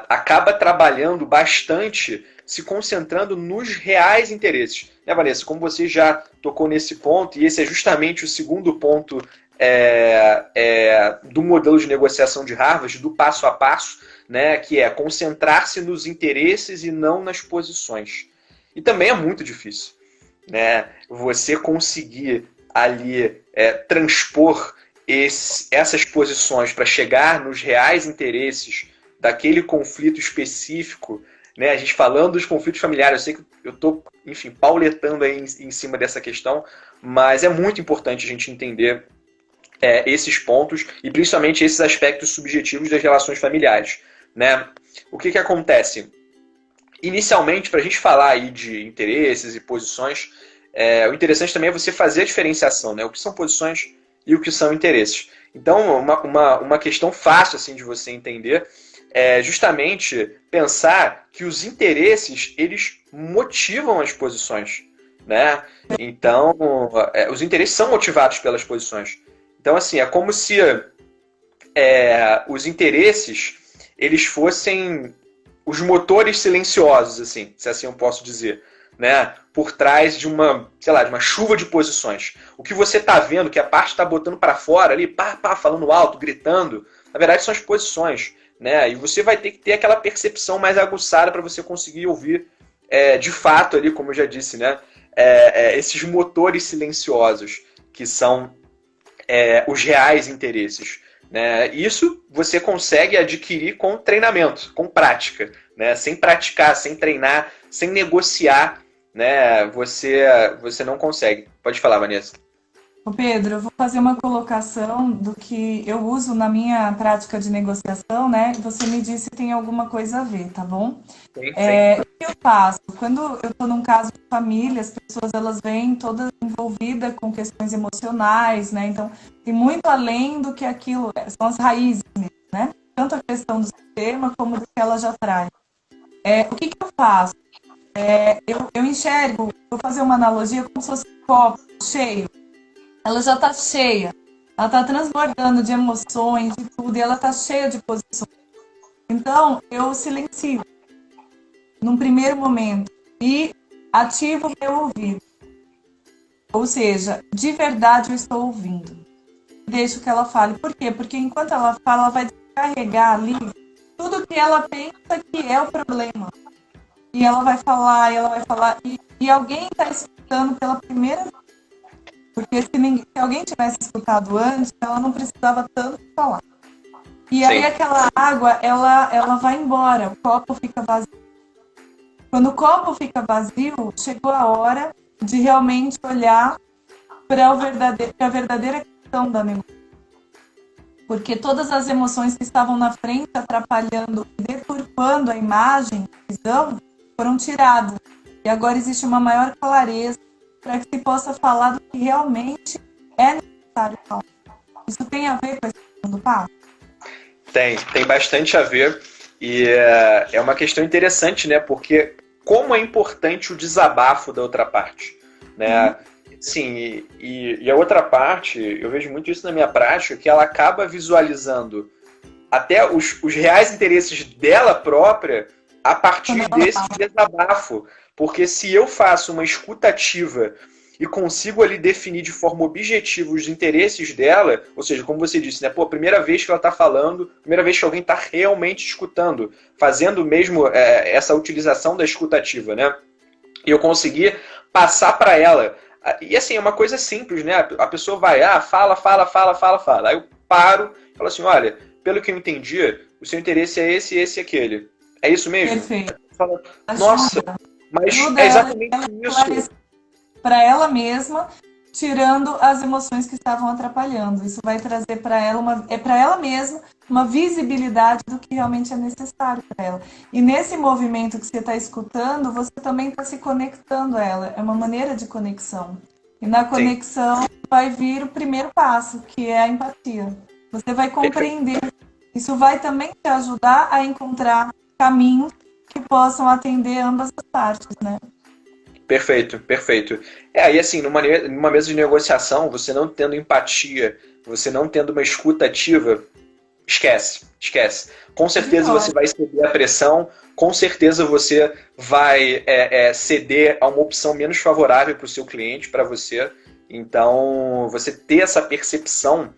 acaba trabalhando bastante, se concentrando nos reais interesses. Né, Vanessa? Como você já tocou nesse ponto, e esse é justamente o segundo ponto do modelo de negociação de Harvard, do passo a passo, né, que é concentrar-se nos interesses e não nas posições. E também é muito difícil, né, você conseguir ali transpor essas posições para chegar nos reais interesses daquele conflito específico, né? A gente falando dos conflitos familiares, eu sei que eu estou, enfim, pauletando aí em cima dessa questão, mas é muito importante a gente entender esses pontos e principalmente esses aspectos subjetivos das relações familiares, né? O que acontece? Inicialmente, para a gente falar aí de interesses e posições, o interessante também é você fazer a diferenciação, né? O que são posições e o que são interesses. Então, uma questão fácil assim, de você entender é justamente pensar que os interesses, eles motivam as posições, né? Então, os interesses são motivados pelas posições. Então, assim, é como se os interesses, eles fossem os motores silenciosos, assim, se assim eu posso dizer, né? Por trás de uma, sei lá, de uma chuva de posições. O que você está vendo, que a parte está botando para fora ali, falando alto, gritando, na verdade são as posições, né? E você vai ter que ter aquela percepção mais aguçada para você conseguir ouvir de fato ali, como eu já disse, né? Esses motores silenciosos que são os reais interesses. Né? Isso você consegue adquirir com treinamento, com prática. Né? Sem praticar, sem treinar, sem negociar, né? Você não consegue. Pode falar, Vanessa. Ô Pedro, eu vou fazer uma colocação do que eu uso na minha prática de negociação, né? Você me diz se tem alguma coisa a ver, tá bom? Sim. O que eu faço? Quando eu estou num caso de família, as pessoas elas vêm todas envolvidas com questões emocionais, né? Então, tem muito além do que aquilo, são as raízes mesmo, né? Tanto a questão do sistema como do que ela já traz. O que eu faço? Eu enxergo, vou fazer uma analogia como se fosse um copo cheio. Ela já está cheia, ela está transbordando de emoções, de tudo, e ela está cheia de posições. Então, eu silencio num primeiro momento e ativo o meu ouvido. Ou seja, de verdade eu estou ouvindo. Deixo que ela fale. Por quê? Porque enquanto ela fala, ela vai descarregar ali tudo que ela pensa que é o problema. E ela vai falar, e alguém está escutando pela primeira vez. Porque se alguém tivesse escutado antes, ela não precisava tanto falar. E aí aquela água, ela vai embora, o copo fica vazio. Quando o copo fica vazio, chegou a hora de realmente olhar para a verdadeira questão da negociação. Porque todas as emoções que estavam na frente, atrapalhando e deturpando a imagem, a visão, foram tiradas. E agora existe uma maior clareza para que se possa falar do que realmente é necessário falar. Isso tem a ver com esse segundo passo? Tem bastante a ver. E é uma questão interessante, né? Porque como é importante o desabafo da outra parte, né? Sim, e a outra parte, eu vejo muito isso na minha prática, que ela acaba visualizando até os reais interesses dela própria a partir desse desabafo. Porque se eu faço uma escuta ativa e consigo ali definir de forma objetiva os interesses dela, ou seja, como você disse, né? Pô, primeira vez que ela está falando, primeira vez que alguém está realmente escutando, fazendo mesmo essa utilização da escuta ativa, né? E eu conseguir passar para ela. E assim, é uma coisa simples, né? A pessoa vai, fala. Aí eu paro e falo assim, olha, pelo que eu entendi, o seu interesse é esse, esse e aquele. É isso mesmo? Perfeito. Fala, nossa, mas é exatamente isso. Para ela mesma, tirando as emoções que estavam atrapalhando. Isso vai trazer para ela para ela mesma uma visibilidade do que realmente é necessário para ela. E nesse movimento que você está escutando, você também está se conectando a ela. É uma maneira de conexão. E na conexão vai vir o primeiro passo, que é a empatia. Você vai compreender. Isso vai também te ajudar a encontrar caminhos que possam atender ambas as partes, né? Perfeito. E assim, numa mesa de negociação, você não tendo empatia, você não tendo uma escuta ativa, esquece. Com certeza você vai ceder à pressão, com certeza você vai ceder a uma opção menos favorável para o seu cliente, para você. Então, você ter essa percepção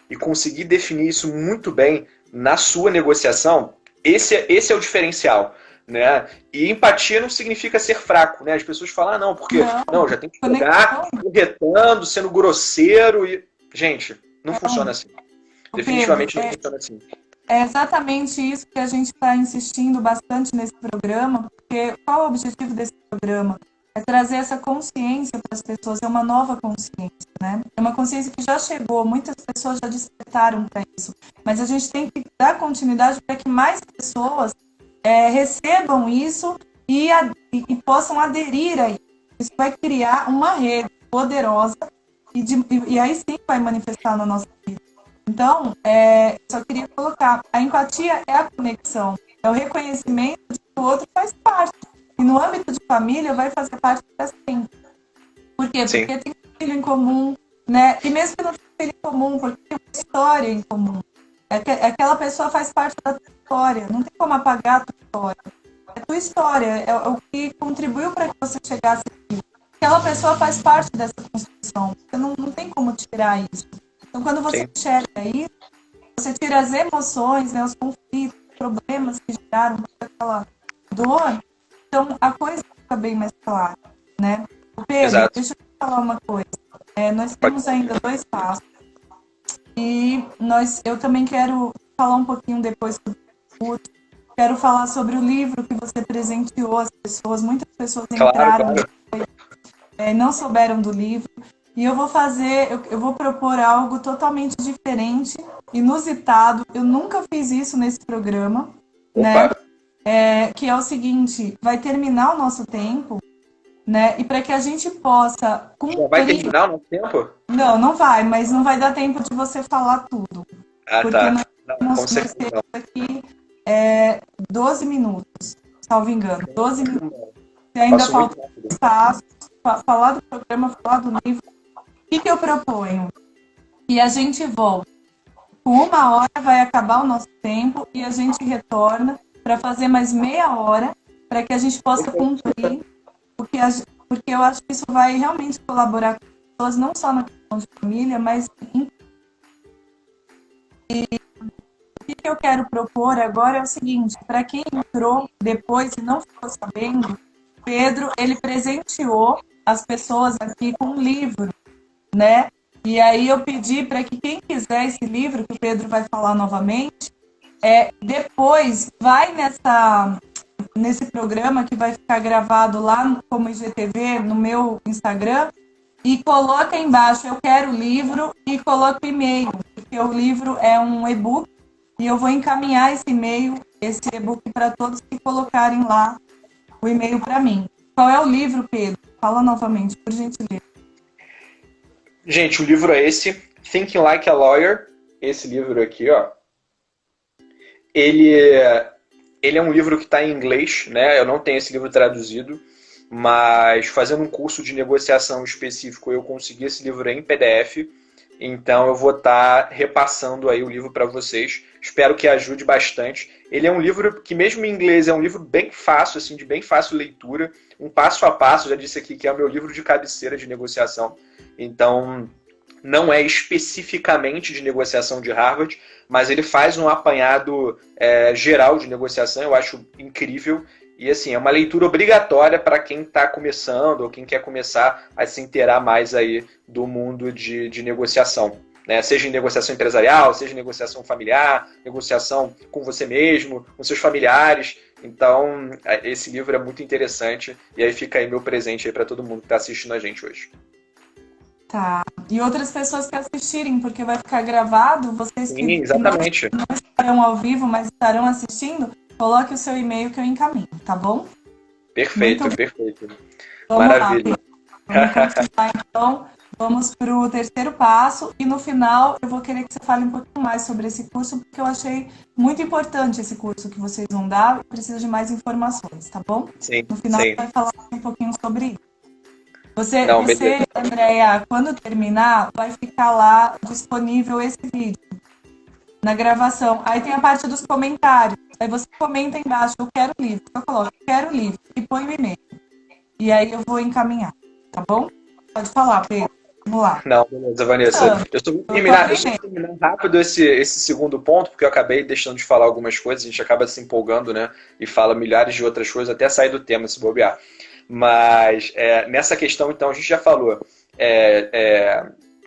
e conseguir definir isso muito bem na sua negociação, esse é o diferencial. Né? E empatia não significa ser fraco, né? As pessoas falam, não, porque já tem que chegar retando, sendo grosseiro e... Gente, não funciona assim. Definitivamente não funciona assim. É exatamente isso que a gente está insistindo bastante nesse programa, porque qual é o objetivo desse programa? É trazer essa consciência para as pessoas, é uma nova consciência, né? É uma consciência que já chegou, muitas pessoas já despertaram para isso, mas a gente tem que dar continuidade para que mais pessoas recebam isso e possam aderir a isso. Isso vai criar uma rede poderosa e aí sim vai manifestar na nossa vida. Então, só queria colocar, a empatia é a conexão, é o reconhecimento de que o outro faz parte. E no âmbito de família vai fazer parte para sempre. Por quê? Sim. Porque tem um filho em comum, né? E mesmo que não tenha filho em comum, porque tem uma história em comum. Aquela pessoa faz parte da tua história, não tem como apagar a tua história. É a tua história, é o que contribuiu para que você chegasse aqui. Aquela pessoa faz parte dessa construção, você não tem como tirar isso. Então, quando você enxerga isso, você tira as emoções, né, os conflitos, os problemas que geraram aquela dor, então a coisa fica bem mais clara, né? Pedro, deixa eu te falar uma coisa. Nós temos ainda 2 passos. E eu também quero falar um pouquinho depois sobre o curso. Quero falar sobre o livro que você presenteou às pessoas. Muitas pessoas entraram e não souberam do livro. E eu vou propor algo totalmente diferente, inusitado. Eu nunca fiz isso nesse programa, né? Que é o seguinte, vai terminar o nosso tempo, né? E para que a gente possa cumprir... Já vai terminar o nosso tempo? Não vai, mas não vai dar tempo de você falar tudo. Porque nós temos aqui 12 minutos, salvo engano. 12 minutos. E ainda falta espaço, falar do programa, falar do livro. O que eu proponho? Que a gente volte. Com 1 hora vai acabar o nosso tempo e a gente retorna para fazer mais meia hora para que a gente possa cumprir, porque eu acho que isso vai realmente colaborar com as pessoas, não só na questão de família, mas e o que eu quero propor agora é o seguinte, para quem entrou depois e não ficou sabendo, Pedro, ele presenteou as pessoas aqui com um livro, né? E aí eu pedi para que quem quiser esse livro, que o Pedro vai falar novamente, depois vai nesse programa que vai ficar gravado lá como IGTV, no meu Instagram, e coloca embaixo, eu quero o livro, e coloca o e-mail, porque o livro é um e-book, e eu vou encaminhar esse e-book para todos que colocarem lá o e-mail para mim. Qual é o livro, Pedro? Fala novamente, por gentileza. Gente, o livro é esse, Thinking Like a Lawyer. Esse livro aqui, ó. Ele é um livro que está em inglês, né? Eu não tenho esse livro traduzido, mas fazendo um curso de negociação específico, eu consegui esse livro em PDF. Então eu vou estar repassando aí o livro para vocês. Espero que ajude bastante. Ele é um livro que, mesmo em inglês, é um livro bem fácil, assim, de bem fácil leitura. Um passo a passo, já disse aqui que é o meu livro de cabeceira de negociação. Então, não é especificamente de negociação de Harvard, mas ele faz um apanhado geral de negociação. Eu acho incrível. E assim, é uma leitura obrigatória para quem está começando ou quem quer começar a se inteirar mais aí do mundo de negociação. Né? Seja em negociação empresarial, seja em negociação familiar, negociação com você mesmo, com seus familiares. Então, esse livro é muito interessante. E aí fica aí meu presente aí para todo mundo que está assistindo a gente hoje. Tá. E outras pessoas que assistirem, porque vai ficar gravado, vocês Sim, exatamente. não estarão ao vivo, mas estarão assistindo, coloque o seu e-mail que eu encaminho, tá bom? Perfeito, perfeito. Vamos Maravilha. lá, vamos continuar então. Vamos para o terceiro passo e no final eu vou querer que você fale um pouquinho mais sobre esse curso, porque eu achei muito importante esse curso que vocês vão dar, preciso de mais informações, tá bom? Sim, no final sim. você vai falar um pouquinho sobre isso. Você, Beleza. Andréia, quando terminar, vai ficar lá disponível esse vídeo na gravação. Aí tem a parte dos comentários. Aí você comenta embaixo, eu quero o livro. Eu coloco, eu quero o livro. E põe o e-mail. E aí eu vou encaminhar, tá bom? Pode falar, Pedro. Vamos lá. Não, beleza, Vanessa. Eu estou terminando rápido esse segundo ponto, porque eu acabei deixando de falar algumas coisas, a gente acaba se empolgando, né? E fala milhares de outras coisas, até sair do tema, se bobear. Mas nessa questão, então, a gente já falou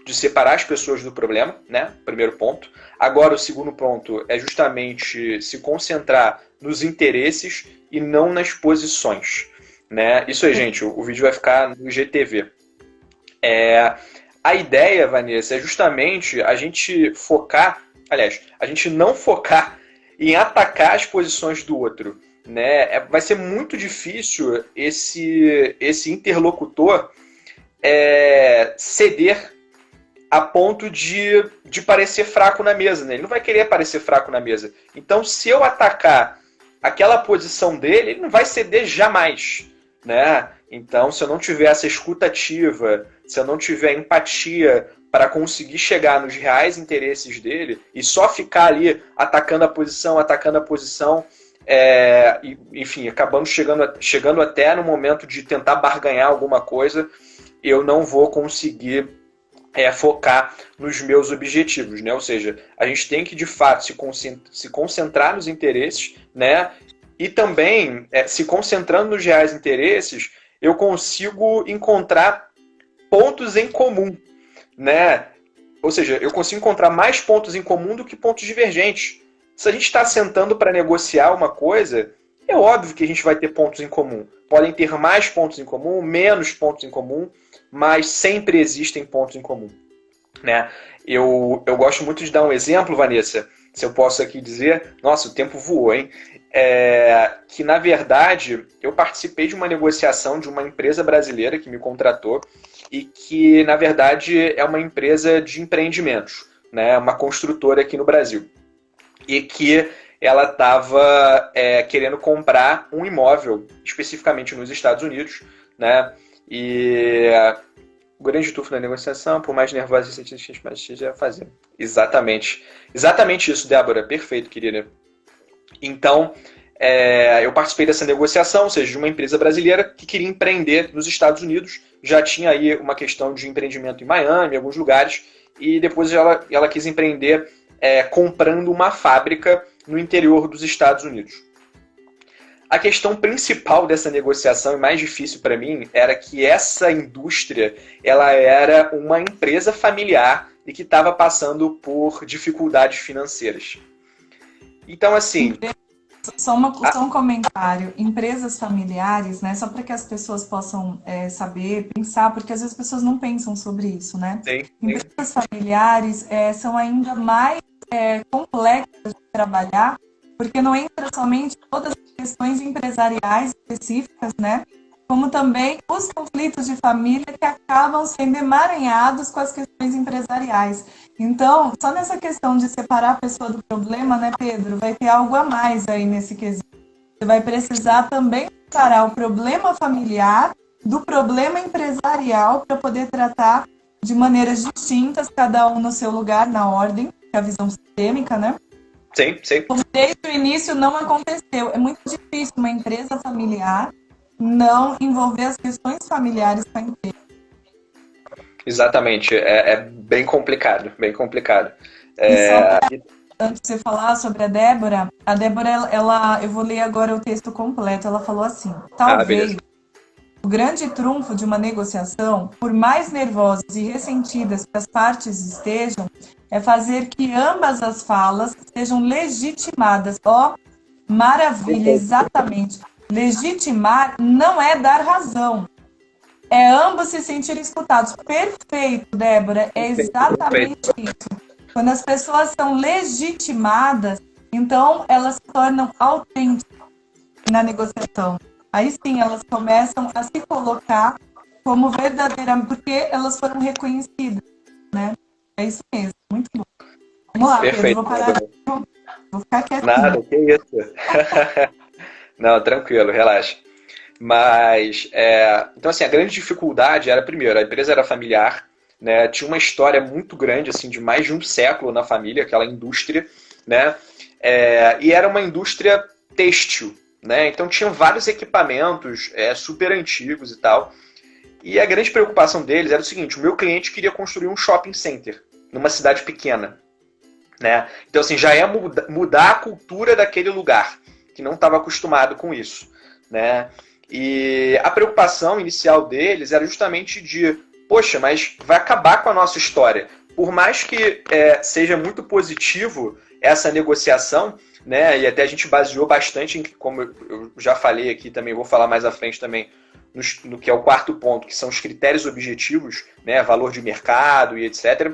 de separar as pessoas do problema, né? Primeiro ponto. Agora, o segundo ponto é justamente se concentrar nos interesses e não nas posições, né? Isso aí, gente, o vídeo vai ficar no IGTV. A ideia, Vanessa, é justamente a gente focar, aliás, a gente não focar em atacar as posições do outro. Né? Vai ser muito difícil esse interlocutor ceder a ponto de parecer fraco na mesa. Né? Ele não vai querer parecer fraco na mesa. Então, se eu atacar aquela posição dele, ele não vai ceder jamais. Né? Então, se eu não tiver essa escuta ativa, se eu não tiver empatia para conseguir chegar nos reais interesses dele e só ficar ali atacando a posição, enfim, acabando chegando até no momento de tentar barganhar alguma coisa, eu não vou conseguir focar nos meus objetivos, né? Ou seja, a gente tem que, de fato, se concentrar nos interesses, né? E também, se concentrando nos reais interesses, eu consigo encontrar pontos em comum, né? Ou seja, eu consigo encontrar mais pontos em comum do que pontos divergentes. Se a gente está sentando para negociar uma coisa, é óbvio que a gente vai ter pontos em comum. Podem ter mais pontos em comum, menos pontos em comum, mas sempre existem pontos em comum. Né? Eu gosto muito de dar um exemplo, Vanessa, se eu posso aqui dizer, nossa, o tempo voou, hein? Que, na verdade, eu participei de uma negociação de uma empresa brasileira que me contratou e que, na verdade, é uma empresa de empreendimentos, né? Uma construtora aqui no Brasil. E que ela estava querendo comprar um imóvel, especificamente nos Estados Unidos, né? E o grande tufo da negociação, por mais nervosa que a gente esteja fazendo. Exatamente. Exatamente isso, Débora. Perfeito, querida. Então, eu participei dessa negociação, ou seja, de uma empresa brasileira que queria empreender nos Estados Unidos. Já tinha aí uma questão de empreendimento em Miami, em alguns lugares, e depois ela quis empreender comprando uma fábrica no interior dos Estados Unidos. A questão principal dessa negociação, e mais difícil para mim, era que essa indústria ela era uma empresa familiar e que estava passando por dificuldades financeiras. Então, assim... Só um comentário. Empresas familiares, né? Só para que as pessoas possam saber, pensar, porque às vezes as pessoas não pensam sobre isso, né? Sim. Empresas familiares são ainda mais complexas de trabalhar, porque não entra somente todas as questões empresariais específicas, né? como também os conflitos de família que acabam sendo emaranhados com as questões empresariais. Então, só nessa questão de separar a pessoa do problema, né, Pedro, vai ter algo a mais aí nesse quesito. Você vai precisar também separar o problema familiar do problema empresarial para poder tratar de maneiras distintas, cada um no seu lugar, na ordem, que é a visão sistêmica, né? Sim, sim. Como desde o início não aconteceu. É muito difícil uma empresa familiar não envolver as questões familiares com a empresa. Exatamente. É bem complicado, bem complicado. Antes de você falar sobre a Débora, ela, eu vou ler agora o texto completo. Ela falou assim: talvez o grande trunfo de uma negociação, por mais nervosas e ressentidas que as partes estejam, é fazer que ambas as falas sejam legitimadas. Ó, maravilha, exatamente. Legitimar não é dar razão, é ambos se sentirem escutados. Perfeito, Débora, é exatamente isso. Quando as pessoas são legitimadas, então elas se tornam autênticas na negociação. Aí sim, elas começam a se colocar como verdadeiramente, porque elas foram reconhecidas, né? É isso mesmo, muito bom. Vamos lá, Perfeito. Pedro, vou parar. Vou ficar quietinho. Nada, que isso. Não, tranquilo, relaxa. Mas, então assim, a grande dificuldade era, primeiro, a empresa era familiar, né? Tinha uma história muito grande, assim, de mais de um século na família, aquela indústria, né? E era uma indústria têxtil, né? Então tinham vários equipamentos super antigos e tal. E a grande preocupação deles era o seguinte: o meu cliente queria construir um shopping center numa cidade pequena, né? Então assim, já é mudar a cultura daquele lugar, que não estava acostumado com isso, né? E a preocupação inicial deles era justamente de, poxa, mas vai acabar com a nossa história. Por mais que seja muito positivo essa negociação, né? E até a gente baseou bastante em, como eu já falei aqui também, vou falar mais à frente também, no que é o quarto ponto, que são os critérios objetivos, né? Valor de mercado e etc.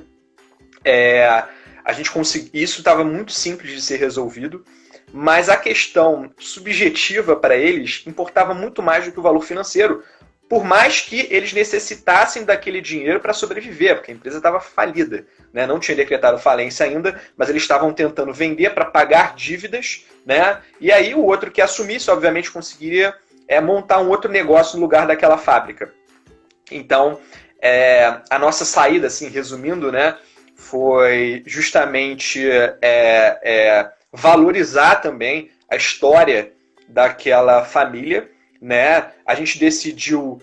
A gente isso estava muito simples de ser resolvido, mas a questão subjetiva para eles importava muito mais do que o valor financeiro, por mais que eles necessitassem daquele dinheiro para sobreviver, porque a empresa estava falida, né? Não tinha decretado falência ainda, mas eles estavam tentando vender para pagar dívidas, né? E aí o outro que assumisse, obviamente, conseguiria montar um outro negócio no lugar daquela fábrica. Então, a nossa saída, assim, resumindo, né, foi justamente valorizar também a história daquela família, né? A gente decidiu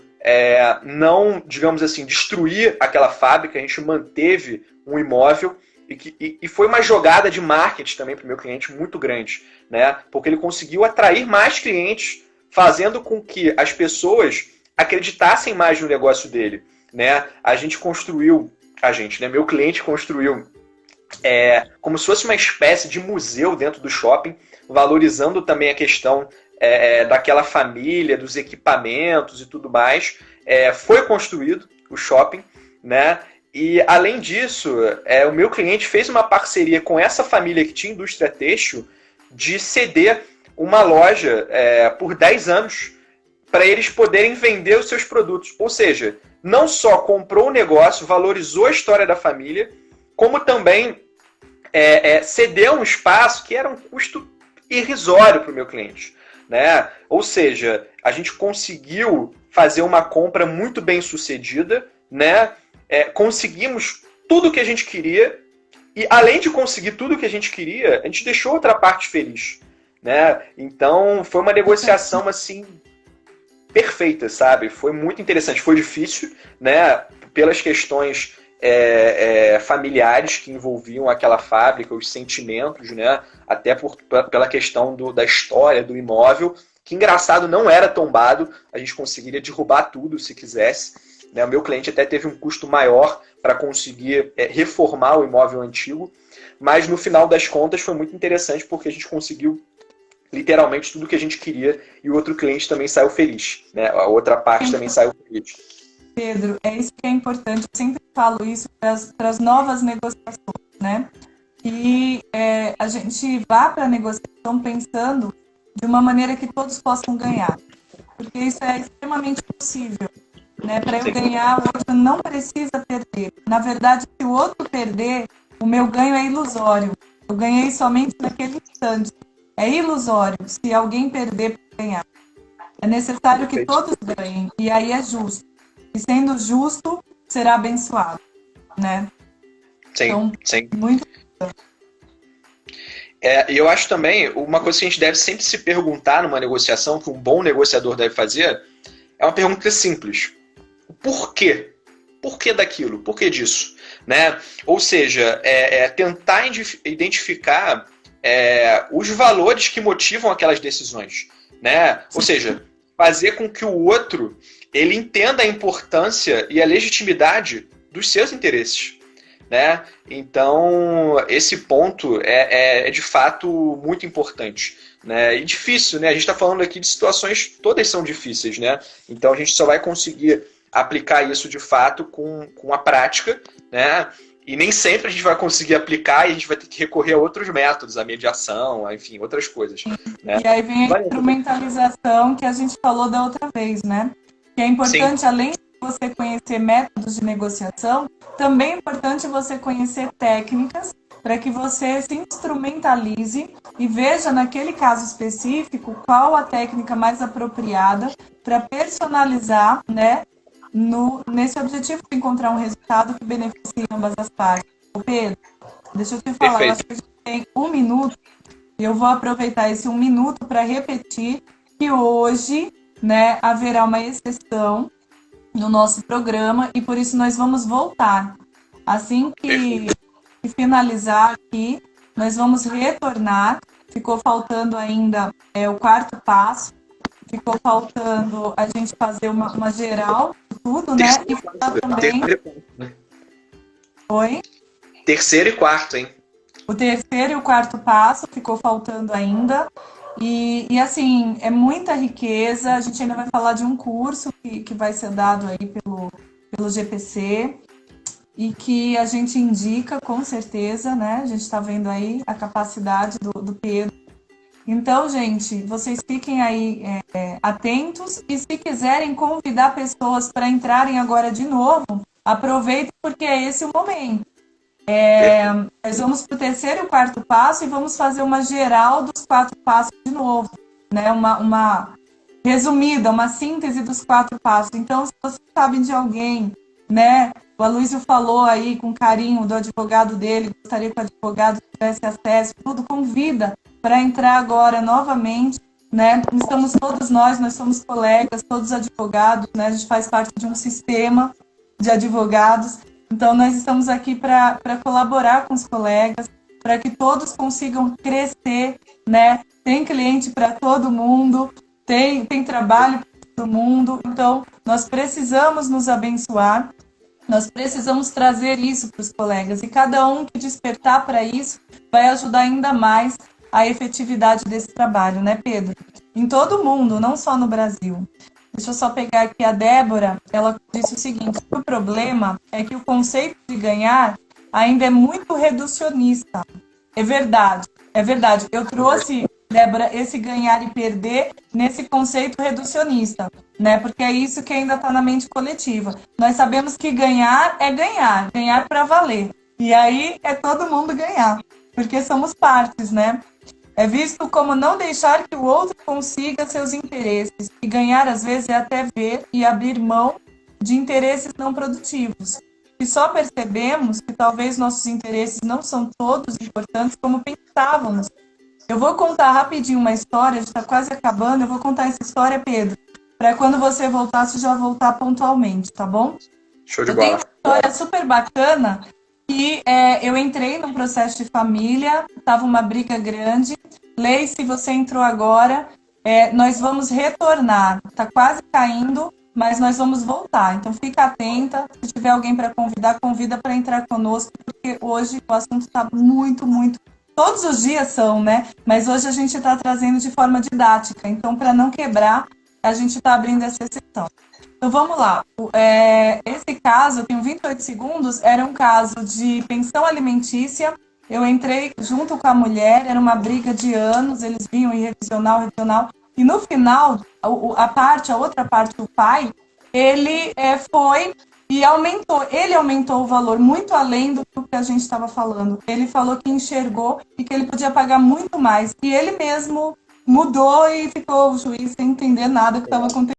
não, digamos assim, destruir aquela fábrica, a gente manteve um imóvel e foi uma jogada de marketing também para o meu cliente muito grande, né? Porque ele conseguiu atrair mais clientes, fazendo com que as pessoas acreditassem mais no negócio dele, né? Meu cliente construiu como se fosse uma espécie de museu dentro do shopping, valorizando também a questão daquela família, dos equipamentos e tudo mais. Foi construído o shopping, né? E, além disso, o meu cliente fez uma parceria com essa família que tinha indústria têxtil de ceder uma loja por 10 anos para eles poderem vender os seus produtos. Ou seja, não só comprou o negócio, valorizou a história da família, como também cedeu um espaço que era um custo irrisório para o meu cliente, né? Ou seja, a gente conseguiu fazer uma compra muito bem sucedida, né? Conseguimos tudo o que a gente queria e, além de conseguir tudo o que a gente queria, a gente deixou outra parte feliz, né? Então, foi uma negociação assim perfeita, sabe? Foi muito interessante, foi difícil, né? Pelas questões familiares que envolviam aquela fábrica, os sentimentos, né? Até pela questão da história do imóvel, que, engraçado, não era tombado, a gente conseguiria derrubar tudo se quisesse, né? O meu cliente até teve um custo maior para conseguir reformar o imóvel antigo, mas no final das contas foi muito interessante porque a gente conseguiu literalmente tudo que a gente queria e o outro cliente também saiu feliz, né? A outra parte também saiu feliz. Pedro, é isso que é importante. Eu sempre falo isso para as novas negociações, né? E a gente vá para a negociação pensando de uma maneira que todos possam ganhar. porque isso é extremamente possível. Né? Para eu Sim. ganhar, o outro não precisa perder. Na verdade, se o outro perder, o meu ganho é ilusório. Eu ganhei somente naquele instante. É ilusório se alguém perder para ganhar. É necessário que todos ganhem, e aí é justo. E sendo justo, será abençoado, né? Sim, Então, sim. muito. E eu acho também, uma coisa que a gente deve sempre se perguntar numa negociação, que um bom negociador deve fazer, é uma pergunta simples. Por quê? Por que daquilo? Por que disso? Né? Ou seja, tentar identificar os valores que motivam aquelas decisões. Né? Ou seja, fazer com que o outro ele entenda a importância e a legitimidade dos seus interesses. Né? Então, esse ponto é de fato muito importante. Né? E difícil, né? A gente está falando aqui de situações, todas são difíceis, né? Então a gente só vai conseguir aplicar isso de fato com a prática, né? E nem sempre a gente vai conseguir aplicar e a gente vai ter que recorrer a outros métodos, a mediação, enfim, outras coisas. Né? E aí vem a instrumentalização que a gente falou da outra vez, né? Que é importante, sim, além de você conhecer métodos de negociação, também é importante você conhecer técnicas para que você se instrumentalize e veja naquele caso específico qual a técnica mais apropriada para personalizar, né, nesse objetivo de encontrar um resultado que beneficie ambas as partes. Pedro, deixa eu te falar, eu acho que a gente tem 1 minuto, e eu vou aproveitar esse 1 minuto para repetir que hoje, né, haverá uma exceção no nosso programa e por isso nós vamos voltar. Assim que finalizar aqui, nós vamos retornar. Ficou faltando ainda o 4º passo. Ficou faltando a gente fazer uma geral de tudo, né? E falar também. Oi? 3º e 4º, hein? O 3º e o 4º passo ficou faltando ainda. E assim, é muita riqueza. A gente ainda vai falar de um curso que vai ser dado aí pelo GPC e que a gente indica com certeza, né? A gente está vendo aí a capacidade do Pedro. Então, gente, vocês fiquem aí atentos e se quiserem convidar pessoas para entrarem agora de novo, aproveitem porque é esse o momento. Nós vamos para o 3º e o 4º passo e vamos fazer uma geral dos 4 passos de novo, né? Uma resumida, uma síntese dos 4 passos. Então, se vocês sabem de alguém, né? O Aloysio falou aí com carinho do advogado dele, gostaria que o advogado tivesse acesso, tudo, convida para entrar agora novamente, né? Estamos todos nós somos colegas, todos advogados, né? A gente faz parte de um sistema de advogados. Então, nós estamos aqui para colaborar com os colegas, para que todos consigam crescer, né? Tem cliente para todo mundo, tem trabalho para todo mundo. Então, nós precisamos nos abençoar, nós precisamos trazer isso para os colegas. E cada um que despertar para isso vai ajudar ainda mais a efetividade desse trabalho, né, Pedro? Em todo o mundo, não só no Brasil. Deixa eu só pegar aqui a Débora, ela disse o seguinte: o problema é que o conceito de ganhar ainda é muito reducionista. É verdade. Eu trouxe, Débora, esse ganhar e perder nesse conceito reducionista, né? Porque é isso que ainda está na mente coletiva. Nós sabemos que ganhar é ganhar para valer. E aí é todo mundo ganhar, porque somos partes, né? É visto como não deixar que o outro consiga seus interesses. E ganhar, às vezes, é até ver e abrir mão de interesses não produtivos. E só percebemos que talvez nossos interesses não são todos importantes como pensávamos. Eu vou contar rapidinho uma história, a gente está quase acabando. Eu vou contar essa história, Pedro, para quando você voltar, você já voltar pontualmente, tá bom? Show de bola. Eu tenho uma história super bacana. E eu entrei num processo de família, estava uma briga grande. Lei, se você entrou agora, nós vamos retornar. Está quase caindo, mas nós vamos voltar. Então, fica atenta. Se tiver alguém para convidar, convida para entrar conosco, porque hoje o assunto está muito, muito... Todos os dias são, né? Mas hoje a gente está trazendo de forma didática. Então, para não quebrar, a gente está abrindo essa sessão. Então, vamos lá. Esse caso, eu tenho 28 segundos, era um caso de pensão alimentícia. Eu entrei junto com a mulher, era uma briga de anos, eles vinham em revisional. E no final, a outra parte, o pai, ele foi e aumentou. Ele aumentou o valor muito além do que a gente estava falando. Ele falou que enxergou e que ele podia pagar muito mais. E ele mesmo mudou e ficou o juiz sem entender nada que estava acontecendo.